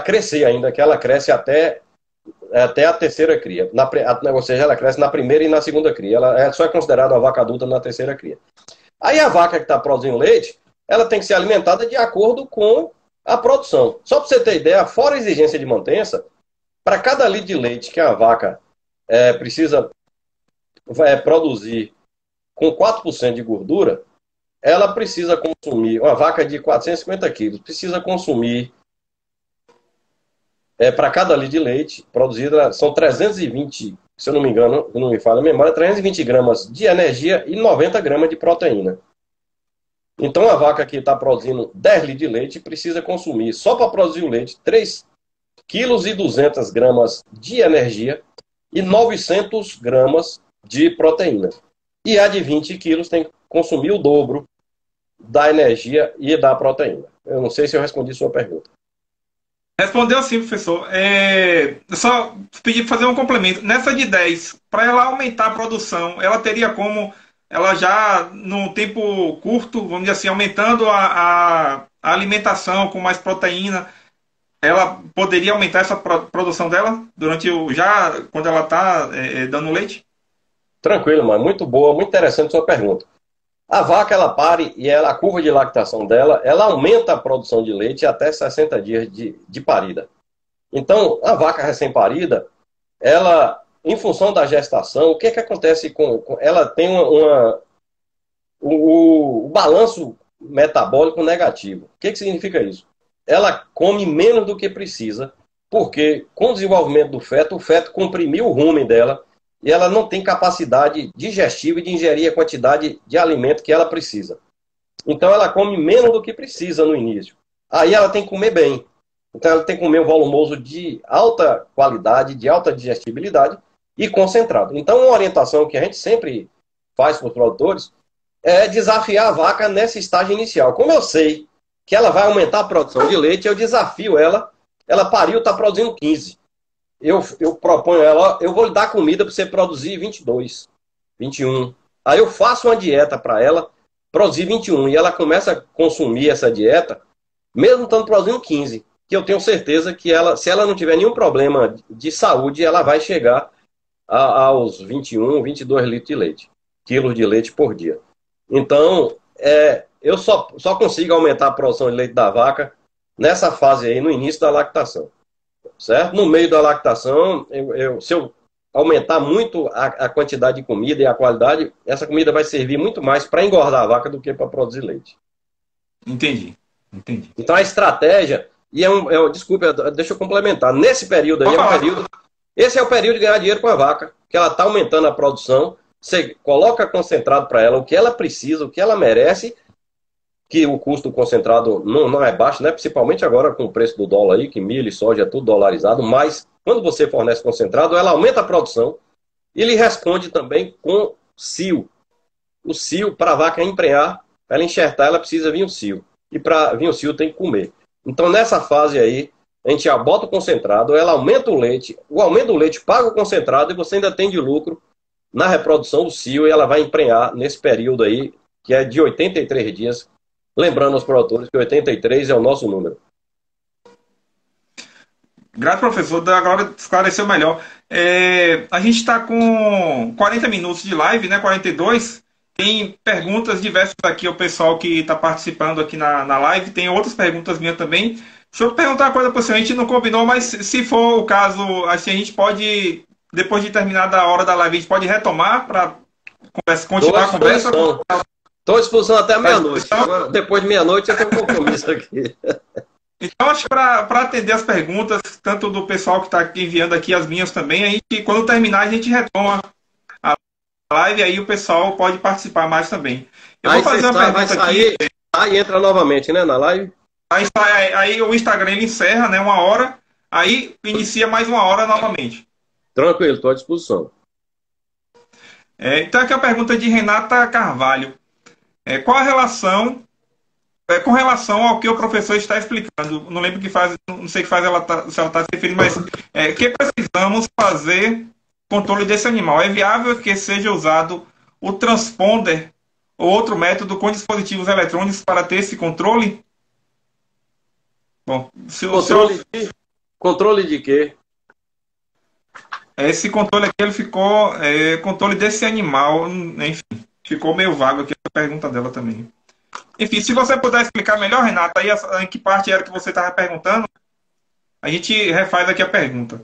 crescer ainda, que ela cresce até a terceira cria. Ou seja, ela cresce na primeira e na segunda cria. Ela só é considerada uma vaca adulta na terceira cria. Aí a vaca que está produzindo leite, ela tem que ser alimentada de acordo com a produção. Só para você ter ideia, fora a exigência de mantença, para cada litro de leite que a vaca precisa produzir com 4% de gordura, ela precisa consumir, uma vaca de 450 quilos, precisa consumir, para cada litro de leite produzida, são 320, se eu não me engano, não me falha a memória, 320 gramas de energia e 90 gramas de proteína. Então, a vaca que está produzindo 10 litros de leite precisa consumir, só para produzir o leite, 3 quilos e 200 gramas de energia e 900 gramas de proteína. E a de 20 quilos tem que consumir o dobro da energia e da proteína. Eu não sei se eu respondi a sua pergunta. Respondeu sim, professor. Eu só pedi para fazer um complemento. Nessa de 10, para ela aumentar a produção, ela teria como, ela já, num tempo curto, vamos dizer assim, aumentando a alimentação com mais proteína, ela poderia aumentar essa produção dela durante quando ela está dando leite? Tranquilo, mano. Muito boa, muito interessante a sua pergunta. A vaca, ela pare e a curva de lactação dela, ela aumenta a produção de leite até 60 dias de parida. Então, a vaca recém-parida, ela, em função da gestação, o que acontece ela tem o balanço metabólico negativo. O que significa isso? Ela come menos do que precisa, porque com o desenvolvimento do feto, o feto comprimiu o rumen dela e ela não tem capacidade digestiva de ingerir a quantidade de alimento que ela precisa. Então ela come menos do que precisa no início. Aí ela tem que comer bem. Então ela tem que comer um volumoso de alta qualidade, de alta digestibilidade e concentrado. Então uma orientação que a gente sempre faz para os produtores é desafiar a vaca nesse estágio inicial. Como eu sei que ela vai aumentar a produção de leite, eu desafio ela. Ela pariu, está produzindo 15. Eu proponho ela, eu vou lhe dar comida para você produzir 22, 21. Aí eu faço uma dieta para ela produzir 21. E ela começa a consumir essa dieta, mesmo estando produzindo 15. Que eu tenho certeza que ela, se ela não tiver nenhum problema de saúde, ela vai chegar aos 21, 22 litros de leite. Quilos de leite por dia. Então, eu só consigo aumentar a produção de leite da vaca nessa fase aí, no início da lactação. Certo? No meio da lactação, se eu aumentar muito a quantidade de comida e a qualidade, essa comida vai servir muito mais para engordar a vaca do que para produzir leite. Entendi. Então a estratégia, desculpa, deixa eu complementar, nesse período aí, esse é o período de ganhar dinheiro com a vaca, que ela está aumentando a produção, você coloca concentrado para ela o que ela precisa, o que ela merece, que o custo do concentrado não é baixo, né? Principalmente agora com o preço do dólar aí, que milho e soja é tudo dolarizado, mas quando você fornece concentrado, ela aumenta a produção e lhe responde também com cio. O cio, para a vaca emprenhar, para ela enxertar, ela precisa vir o cio. E para vir o cio tem que comer. Então nessa fase aí, a gente já bota o concentrado, ela aumenta o leite, o aumento do leite paga o concentrado e você ainda tem de lucro na reprodução do cio e ela vai emprenhar nesse período aí, que é de 83 dias. Lembrando aos produtores que 83 é o nosso número. Graças, professor. Agora esclareceu melhor. A gente está com 40 minutos de live, né? 42. Tem perguntas diversas aqui ao pessoal que está participando aqui na live. Tem outras perguntas minhas também. Deixa eu perguntar uma coisa para você. A gente não combinou, mas se for o caso, assim, a gente pode, depois de terminar a hora da live, a gente pode retomar para continuar a conversa. Estou à disposição até meia-noite. Depois de meia-noite eu tenho um compromisso aqui. Então, acho que para atender as perguntas, tanto do pessoal que está enviando aqui, as minhas também, a gente, quando terminar, a gente retoma a live e aí o pessoal pode participar mais também. Eu vou fazer uma pergunta aqui. Aí entra novamente, né, na live? Aí o Instagram ele encerra, né, 1 hora, aí inicia mais 1 hora novamente. Tranquilo, estou à disposição. Então, aqui a pergunta de Renata Carvalho. Qual a relação com relação ao que o professor está explicando? Não lembro que faz, não sei que faz se ela está se referindo, mas que precisamos fazer controle desse animal? É viável que seja usado o transponder ou outro método com dispositivos eletrônicos para ter esse controle? Bom, controle de quê? Esse controle aqui ele ficou controle desse animal, enfim. Ficou meio vago aqui a pergunta dela também. Enfim, se você puder explicar melhor, Renata, aí em que parte era que você estava perguntando, a gente refaz aqui a pergunta.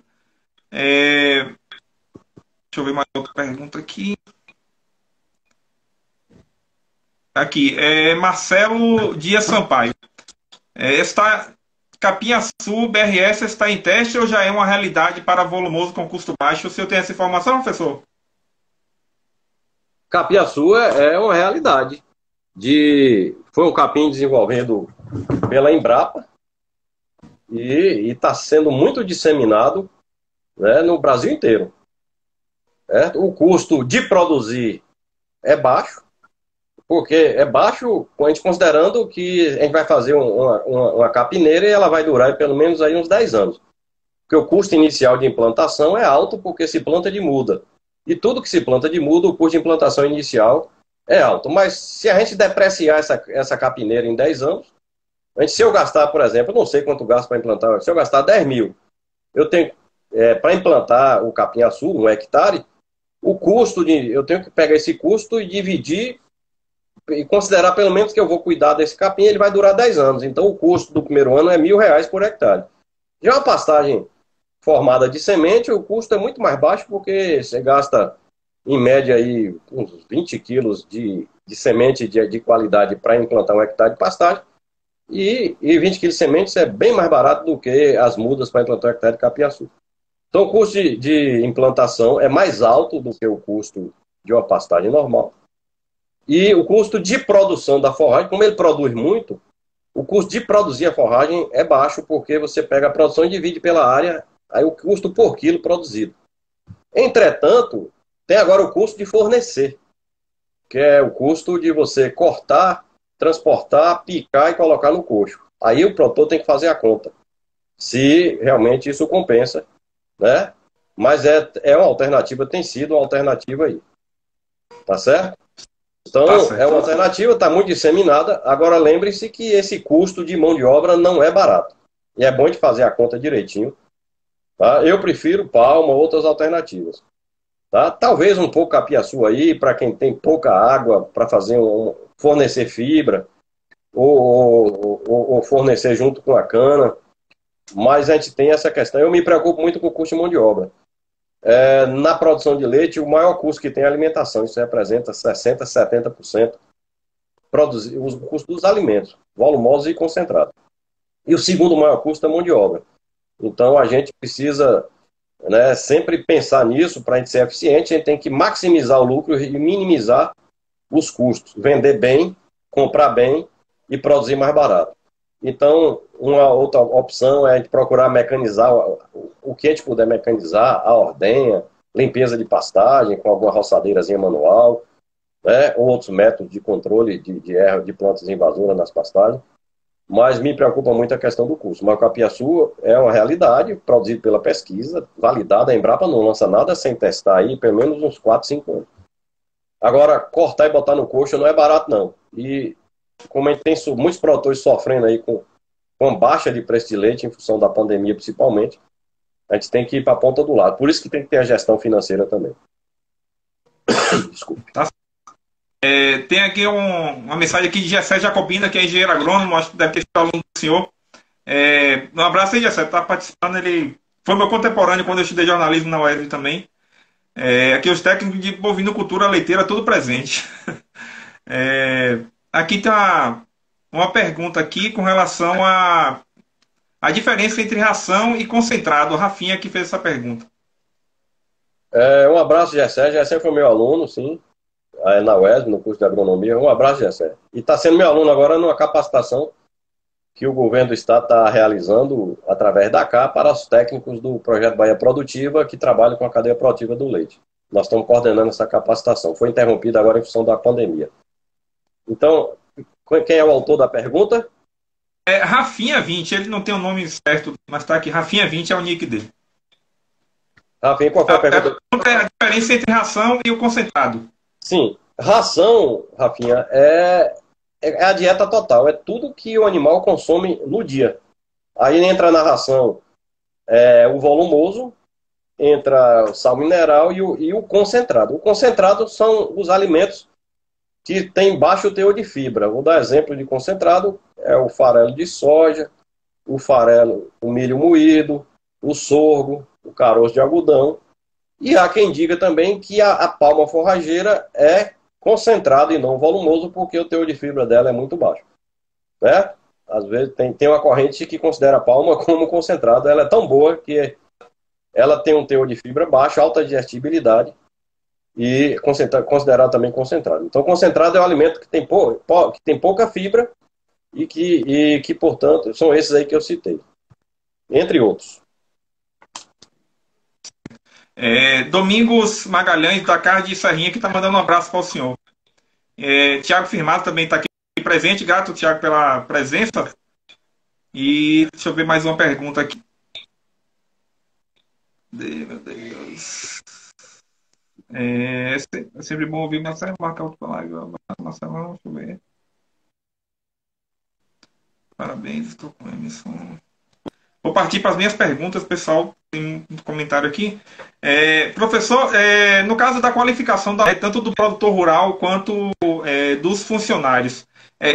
Deixa eu ver mais outra pergunta aqui. Aqui, Marcelo Dias Sampaio. Capinha-Açu BRS está em teste ou já é uma realidade para volumoso com custo baixo? O senhor tem essa informação, professor? Capinha-Açu é uma realidade. Foi um capim desenvolvido pela Embrapa e está sendo muito disseminado, né, no Brasil inteiro. O custo de produzir é baixo, porque é baixo a gente considerando que a gente vai fazer uma capineira e ela vai durar pelo menos aí uns 10 anos. Porque o custo inicial de implantação é alto porque se planta de muda. E tudo que se planta de muda, o custo de implantação inicial é alto. Mas se a gente depreciar essa capineira em 10 anos, se eu gastar, por exemplo, eu não sei quanto gasto para implantar, se eu gastar 10 mil, eu tenho, para implantar o capim-açu, 1 hectare, eu tenho que pegar esse custo e dividir e considerar pelo menos que eu vou cuidar desse capim, ele vai durar 10 anos. Então o custo do primeiro ano é R$ 1.000 por hectare. Já uma pastagem formada de semente, o custo é muito mais baixo, porque você gasta, em média, aí, uns 20 quilos de semente de qualidade para implantar um hectare de pastagem, e 20 quilos de sementes é bem mais barato do que as mudas para implantar um hectare de capiaçu. Então o custo de implantação é mais alto do que o custo de uma pastagem normal. E o custo de produção da forragem, como ele produz muito, o custo de produzir a forragem é baixo, porque você pega a produção e divide pela área, aí o custo por quilo produzido. Entretanto, tem agora o custo de fornecer, que é o custo de você cortar, transportar, picar e colocar no coxo. Aí o produtor tem que fazer a conta, se realmente isso compensa, né? Mas é uma alternativa, tem sido uma alternativa aí. Tá certo? Então, Tá certo. é uma alternativa, está muito disseminada. Agora, lembre-se que esse custo de mão de obra não é barato. E é bom de fazer a conta direitinho. Tá? Eu prefiro palma, outras alternativas. Tá? Talvez um pouco capiaçu aí, para quem tem pouca água, para fazer fornecer fibra, ou fornecer junto com a cana. Mas a gente tem essa questão. Eu me preocupo muito com o custo de mão de obra. Na produção de leite, o maior custo que tem é a alimentação. Isso representa 60%, 70% o custo dos alimentos, volumosos e concentrados. E o segundo maior custo é a mão de obra. Então, a gente precisa, né, sempre pensar nisso para a gente ser eficiente. A gente tem que maximizar o lucro e minimizar os custos. Vender bem, comprar bem e produzir mais barato. Então, uma outra opção é a gente procurar mecanizar o que a gente puder mecanizar, a ordenha, limpeza de pastagem com alguma roçadeirazinha manual, né, ou outros métodos de controle de erro de plantas invasoras nas pastagens. Mas me preocupa muito a questão do custo. Mas o capiaçu é uma realidade, produzido pela pesquisa, validada. A Embrapa não lança nada sem testar aí, pelo menos uns 4, 5 anos. Agora, cortar e botar no coxo não é barato, não. E como a gente tem muitos produtores sofrendo aí com baixa de preço de leite, em função da pandemia principalmente, a gente tem que ir para a ponta do lado. Por isso que tem que ter a gestão financeira também. Desculpa. Tá. Tem aqui uma mensagem aqui de Gessé Jacobina, que é engenheiro agrônomo, acho que deve ter sido aluno do senhor. Um abraço aí, Gessé, está participando. Ele foi meu contemporâneo quando eu estudei jornalismo na UERJ também. Aqui os técnicos de bovinocultura leiteira, tudo presente. Aqui tem uma pergunta aqui com relação a diferença entre ração e concentrado. O Rafinha que fez essa pergunta. Um abraço, Gessé. Gessé foi meu aluno, sim, na UESB, no curso de agronomia. Um abraço, Gessé. E está sendo meu aluno agora numa capacitação que o governo do estado está realizando através da CA para os técnicos do Projeto Bahia Produtiva, que trabalham com a cadeia produtiva do leite. Nós estamos coordenando essa capacitação. Foi interrompida agora em função da pandemia. Então, quem é o autor da pergunta? Rafinha 20, ele não tem o nome certo, mas está aqui. Rafinha 20 é o nick dele. Rafinha, qual foi a pergunta? A diferença entre ração e o concentrado. Sim, ração, Rafinha, é a dieta total. É tudo que o animal consome no dia. Aí entra na ração o volumoso, entra o sal mineral e o concentrado. O concentrado são os alimentos que têm baixo teor de fibra. Vou dar exemplo de concentrado: é o farelo de soja, o milho moído, o sorgo, o caroço de algodão. E há quem diga também que a palma forrageira é concentrada e não volumoso, porque o teor de fibra dela é muito baixo. Né? Às vezes tem uma corrente que considera a palma como concentrada. Ela é tão boa que ela tem um teor de fibra baixo, alta digestibilidade e considerado também concentrado. Então, concentrado é um alimento que tem pouca fibra e que, portanto, são esses aí que eu citei, entre outros. Domingos Magalhães, da Casa de Serrinha, que está mandando um abraço para o senhor. Tiago Firmado também está aqui presente. Grato, Tiago, pela presença. E deixa eu ver mais uma pergunta aqui. Meu Deus. É sempre bom ouvir Marcelo marcar outro live. Marcelão, deixa eu ver. Parabéns, estou com a emissão. Vou partir para as minhas perguntas, pessoal. Tem um comentário aqui. Professor, no caso da qualificação tanto do produtor rural quanto dos funcionários,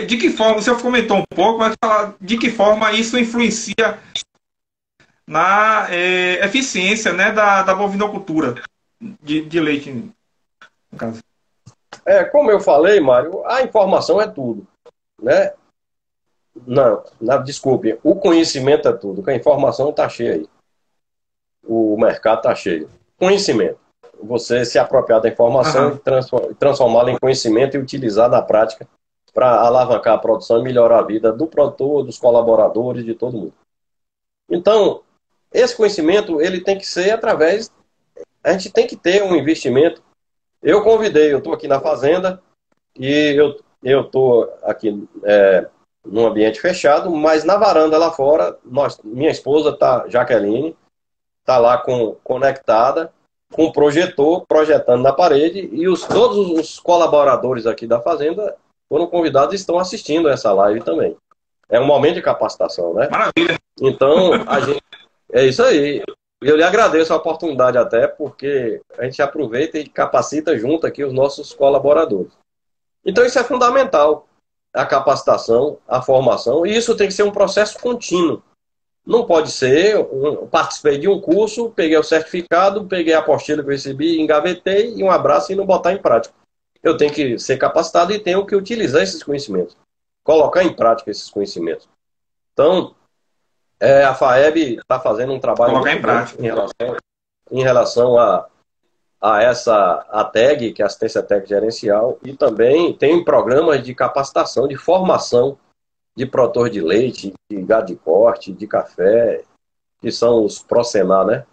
de que forma, o senhor comentou um pouco, mas falar de que forma isso influencia na eficiência, né, da bovinocultura de leite, no caso. Como eu falei, Mário, a informação é tudo, né? Não, desculpe, o conhecimento é tudo, a informação está cheia aí. O mercado está cheio. Conhecimento. Você se apropriar da informação e transformá-la em conhecimento e utilizar na prática para alavancar a produção e melhorar a vida do produtor, dos colaboradores, de todo mundo. Então, esse conhecimento, ele tem que ser através... A gente tem que ter um investimento. Eu estou aqui na fazenda e eu estou aqui num ambiente fechado, mas na varanda lá fora, minha esposa, Jaqueline, está lá conectada, com o projetor, projetando na parede, e todos os colaboradores aqui da fazenda foram convidados e estão assistindo essa live também. É um momento de capacitação, né? Maravilha! Então, é isso aí. Eu lhe agradeço a oportunidade até, porque a gente aproveita e capacita junto aqui os nossos colaboradores. Então, isso é fundamental, a capacitação, a formação, e isso tem que ser um processo contínuo. Não pode ser, participei de um curso, peguei o certificado, peguei a apostila que eu recebi, engavetei, e um abraço e não botar em prática. Eu tenho que ser capacitado e tenho que utilizar esses conhecimentos, colocar em prática esses conhecimentos. Então, a FAEB está fazendo um trabalho colocar em prática em relação a TEG, que é a assistência técnica gerencial, e também tem programas de capacitação, de formação de produtor de leite, de gado de corte, de café, que são os Prosenar, né?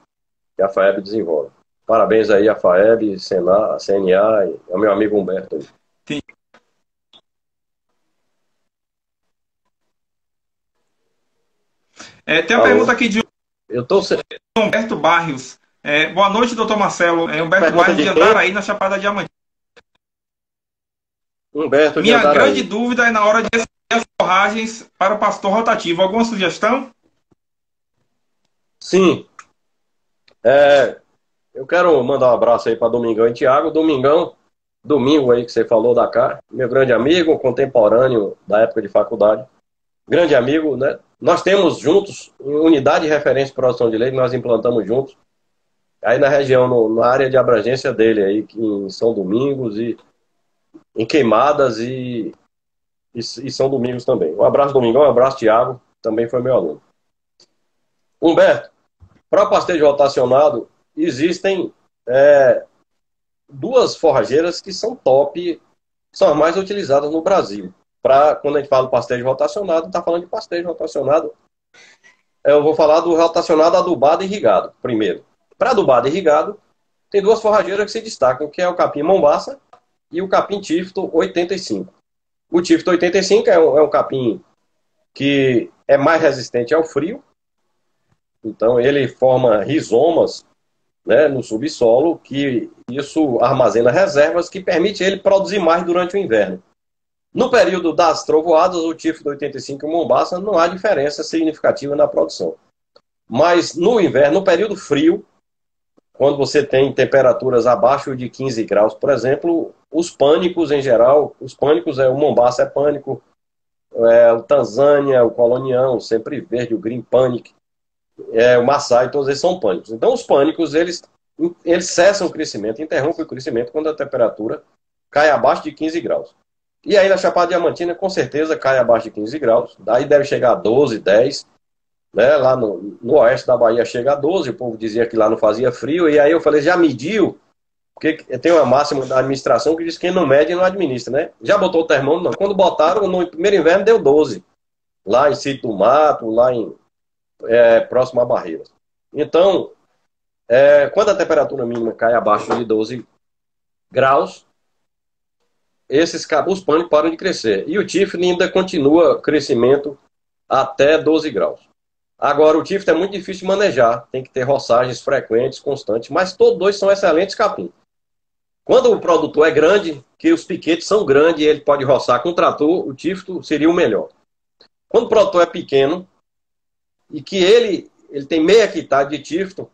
Que a FAEB desenvolve. Parabéns aí a FAEB, a CNA e ao meu amigo Humberto aí. Sim. Tem uma pergunta aqui de Humberto Barrios. Boa noite, doutor Marcelo. Humberto Barrios de Andaraí, na Chapada Diamantina. Humberto de Minha Andaraí. grande dúvida é na hora de as forragens para o pastor rotativo. Alguma sugestão? Sim. Eu quero mandar um abraço aí para Domingão e Tiago. Domingo aí que você falou da cá, meu grande amigo, contemporâneo da época de faculdade. Grande amigo, né? Nós temos juntos unidade de referência de produção de leite, nós implantamos juntos. Aí na região, na área de abrangência dele aí, em São Domingos e em Queimadas e São Domingos também. Um abraço, Domingão, um abraço, Tiago, também foi meu aluno. Humberto, para o pastejo rotacionado, existem duas forrageiras que são top, são as mais utilizadas no Brasil. Quando a gente fala do pastejo rotacionado, está falando de pastejo rotacionado. Eu vou falar do rotacionado adubado e irrigado, primeiro. Para adubado e irrigado, tem duas forrageiras que se destacam, que é o capim Mombaça e o capim Tifto 85. O Tifto 85 é um capim que é mais resistente ao frio, então ele forma rizomas, né, no subsolo, que isso armazena reservas que permite ele produzir mais durante o inverno. No período das trovoadas, o Tifto 85 e o Mombaça não há diferença significativa na produção. Mas no inverno, no período frio, quando você tem temperaturas abaixo de 15 graus, por exemplo, os pânicos em geral, o Mombaça é pânico, o Tanzânia, o Colonião, o Sempre Verde, o Green Panic, o Maasai, todos eles são pânicos. Então os pânicos, eles cessam o crescimento, interrompem o crescimento quando a temperatura cai abaixo de 15 graus. E aí na Chapada Diamantina, com certeza, cai abaixo de 15 graus, daí deve chegar a 12, 10, né? Lá no oeste da Bahia chega a 12, o povo dizia que lá não fazia frio, e aí eu falei, já mediu? Porque tem uma máxima da administração que diz que quem não mede não administra, né? Já botou o termômetro? Não. Quando botaram, no primeiro inverno deu 12, lá em Sítio do Mato, lá próximo a Barreiras. Então, quando a temperatura mínima cai abaixo de 12 graus, os pânicos param de crescer. E o Tifto ainda continua crescimento até 12 graus. Agora, o Tifto é muito difícil de manejar. Tem que ter roçagens frequentes, constantes. Mas todos dois são excelentes capim. Quando o produtor é grande, que os piquetes são grandes e ele pode roçar com trator, o Tifto seria o melhor. Quando o produtor é pequeno, e que ele tem meia hectare de tifto,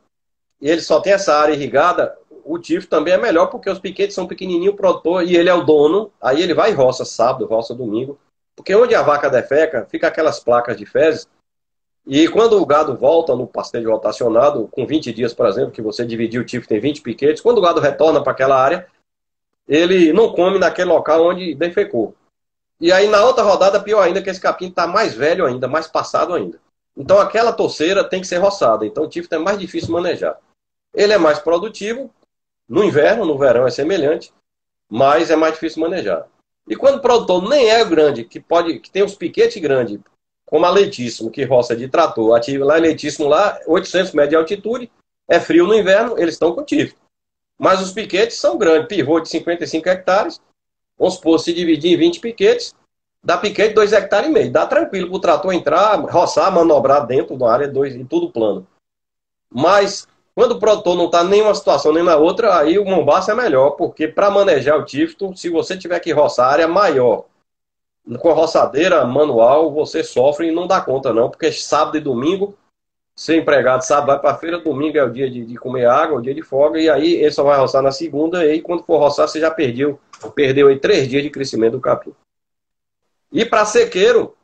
e ele só tem essa área irrigada, o tifto também é melhor, porque os piquetes são pequenininho, o produtor, e ele é o dono, aí ele vai e roça sábado, roça domingo, porque onde a vaca defeca, fica aquelas placas de fezes, e quando o gado volta no pastejo rotacionado, com 20 dias, por exemplo, que você dividiu o tifto em 20 piquetes, quando o gado retorna para aquela área, ele não come naquele local onde defecou. E aí na outra rodada, pior ainda, que esse capim está mais velho ainda, mais passado ainda. Então aquela torceira tem que ser roçada, então o tifto é mais difícil manejar. Ele é mais produtivo, no inverno, no verão é semelhante, mas é mais difícil manejar. E quando o produtor nem é grande, que tem os piquetes grandes, como a Leitíssimo, que roça de trator, ativa lá em Leitíssimo, lá, 800 metros de altitude, é frio no inverno, eles estão com tifto. Mas os piquetes são grandes, pivô de 55 hectares, vamos supor, se dividir em 20 piquetes, dá piquete 2,5 hectares, dá tranquilo para o trator entrar, roçar, manobrar dentro da área 2 e tudo plano. Mas quando o produtor não está nem uma situação nem na outra, aí o Mombaça é melhor, porque para manejar o tifto, se você tiver que roçar área maior, com a roçadeira manual, você sofre e não dá conta não, porque sábado e domingo, ser empregado sábado vai para a feira, domingo é o dia de comer água, o dia de folga, e aí ele só vai roçar na segunda, e aí quando for roçar você já perdeu aí 3 dias de crescimento do capim. E para sequeiro,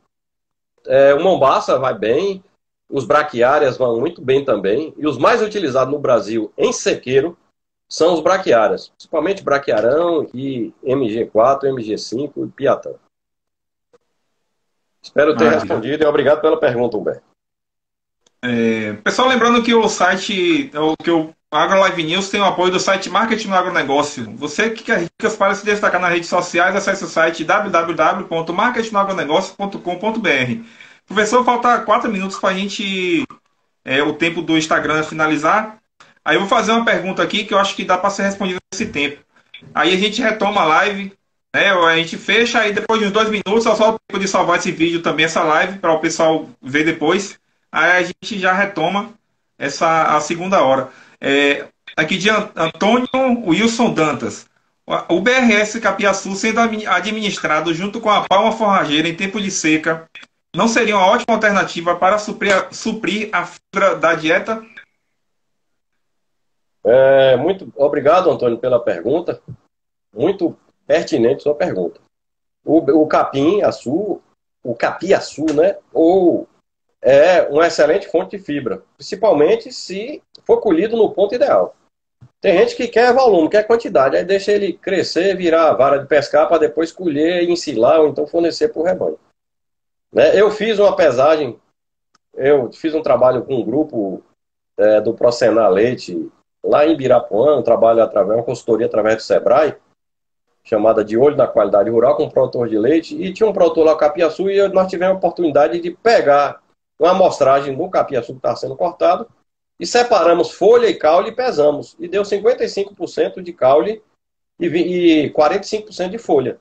o Mombaça vai bem, os braquiárias vão muito bem também, e os mais utilizados no Brasil em sequeiro são os braquiárias, principalmente braquiarão e MG4, MG5 e piatã. Espero ter respondido e obrigado pela pergunta, Humberto. Pessoal, lembrando que o site, que o AgroLive News tem o apoio do site Marketing no Agronegócio. Você que quer dicas para se destacar nas redes sociais, acesse o site www.marketingnoagronegócio.com.br. Professor, falta 4 minutos para a gente, o tempo do Instagram finalizar. Aí eu vou fazer uma pergunta aqui que eu acho que dá para ser respondida nesse tempo. Aí a gente retoma a live, né? A gente fecha, aí depois de uns 2 minutos, só o tempo de salvar esse vídeo também, essa live, para o pessoal ver depois. Aí a gente já retoma a segunda hora. Aqui de Antônio Wilson Dantas. O BRS Capiaçu sendo administrado junto com a palma forrageira em tempo de seca, não seria uma ótima alternativa para suprir a fibra da dieta? Muito obrigado, Antônio, pela pergunta. Muito pertinente sua pergunta. O capim-açu, o capiaçu, né? É uma excelente fonte de fibra, principalmente se for colhido no ponto ideal. Tem gente que quer volume, quer quantidade, aí deixa ele crescer, virar a vara de pescar para depois colher, ensilar ou então fornecer para o rebanho. Né? Eu fiz uma pesagem, eu fiz um trabalho com um grupo do Procenar Leite lá em Ibirapuã, um trabalho uma consultoria através do Sebrae, chamada de Olho na Qualidade Rural, com um produtor de leite, e tinha um produtor lá, Capiaçu, e nós tivemos a oportunidade de pegar uma amostragem do capiaçu que está sendo cortado, e separamos folha e caule e pesamos. E deu 55% de caule e 45% de folha.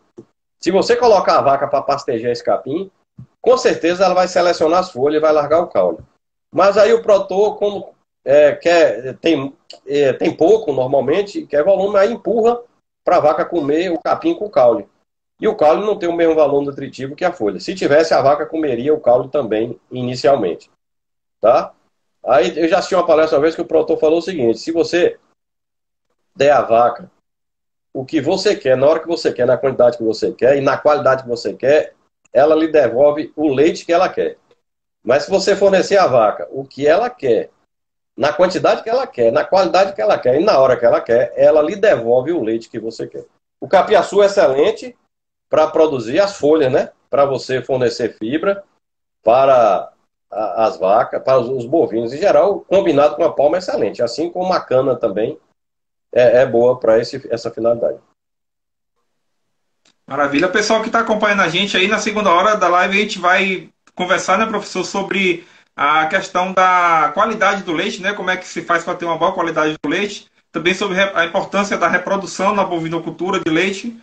Se você colocar a vaca para pastejar esse capim, com certeza ela vai selecionar as folhas e vai largar o caule. Mas aí o produtor, como tem pouco normalmente, quer volume, aí empurra para a vaca comer o capim com o caule. E o caule não tem o mesmo valor nutritivo que a folha. Se tivesse, a vaca comeria o caule também, inicialmente. Tá? Aí eu já assisti uma palestra uma vez que o produtor falou o seguinte: se você der à vaca o que você quer, na hora que você quer, na quantidade que você quer e na qualidade que você quer, ela lhe devolve o leite que ela quer. Mas se você fornecer à vaca o que ela quer, na quantidade que ela quer, na qualidade que ela quer e na hora que ela quer, ela lhe devolve o leite que você quer. O capiaçu é excelente para produzir as folhas, né? Para você fornecer fibra para as vacas, para os bovinos em geral, combinado com a palma é excelente. Assim como a cana também é boa para essa finalidade. Maravilha. Pessoal que está acompanhando a gente aí, na segunda hora da live a gente vai conversar, né, professor, sobre a questão da qualidade do leite, né? Como é que se faz para ter uma boa qualidade do leite. Também sobre a importância da reprodução na bovinocultura de leite.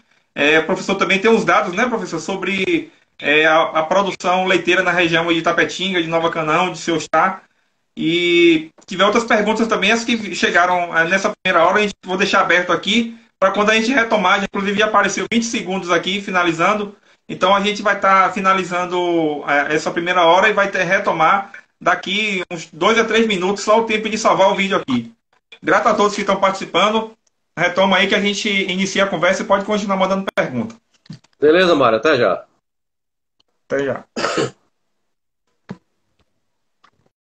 O professor também tem uns dados, né, professor, sobre a produção leiteira na região de Itapetinga, de Nova Canaã, de Seu Está. E tiver outras perguntas também, as que chegaram nessa primeira hora, a gente vou deixar aberto aqui, para quando a gente retomar, inclusive apareceu 20 segundos aqui, finalizando. Então a gente vai estar finalizando essa primeira hora e vai retomar daqui uns 2 a 3 minutos, só o tempo de salvar o vídeo aqui. Grato a todos que estão participando. Retoma aí que a gente inicia a conversa e pode continuar mandando pergunta. Beleza, Mário, até já. Até já.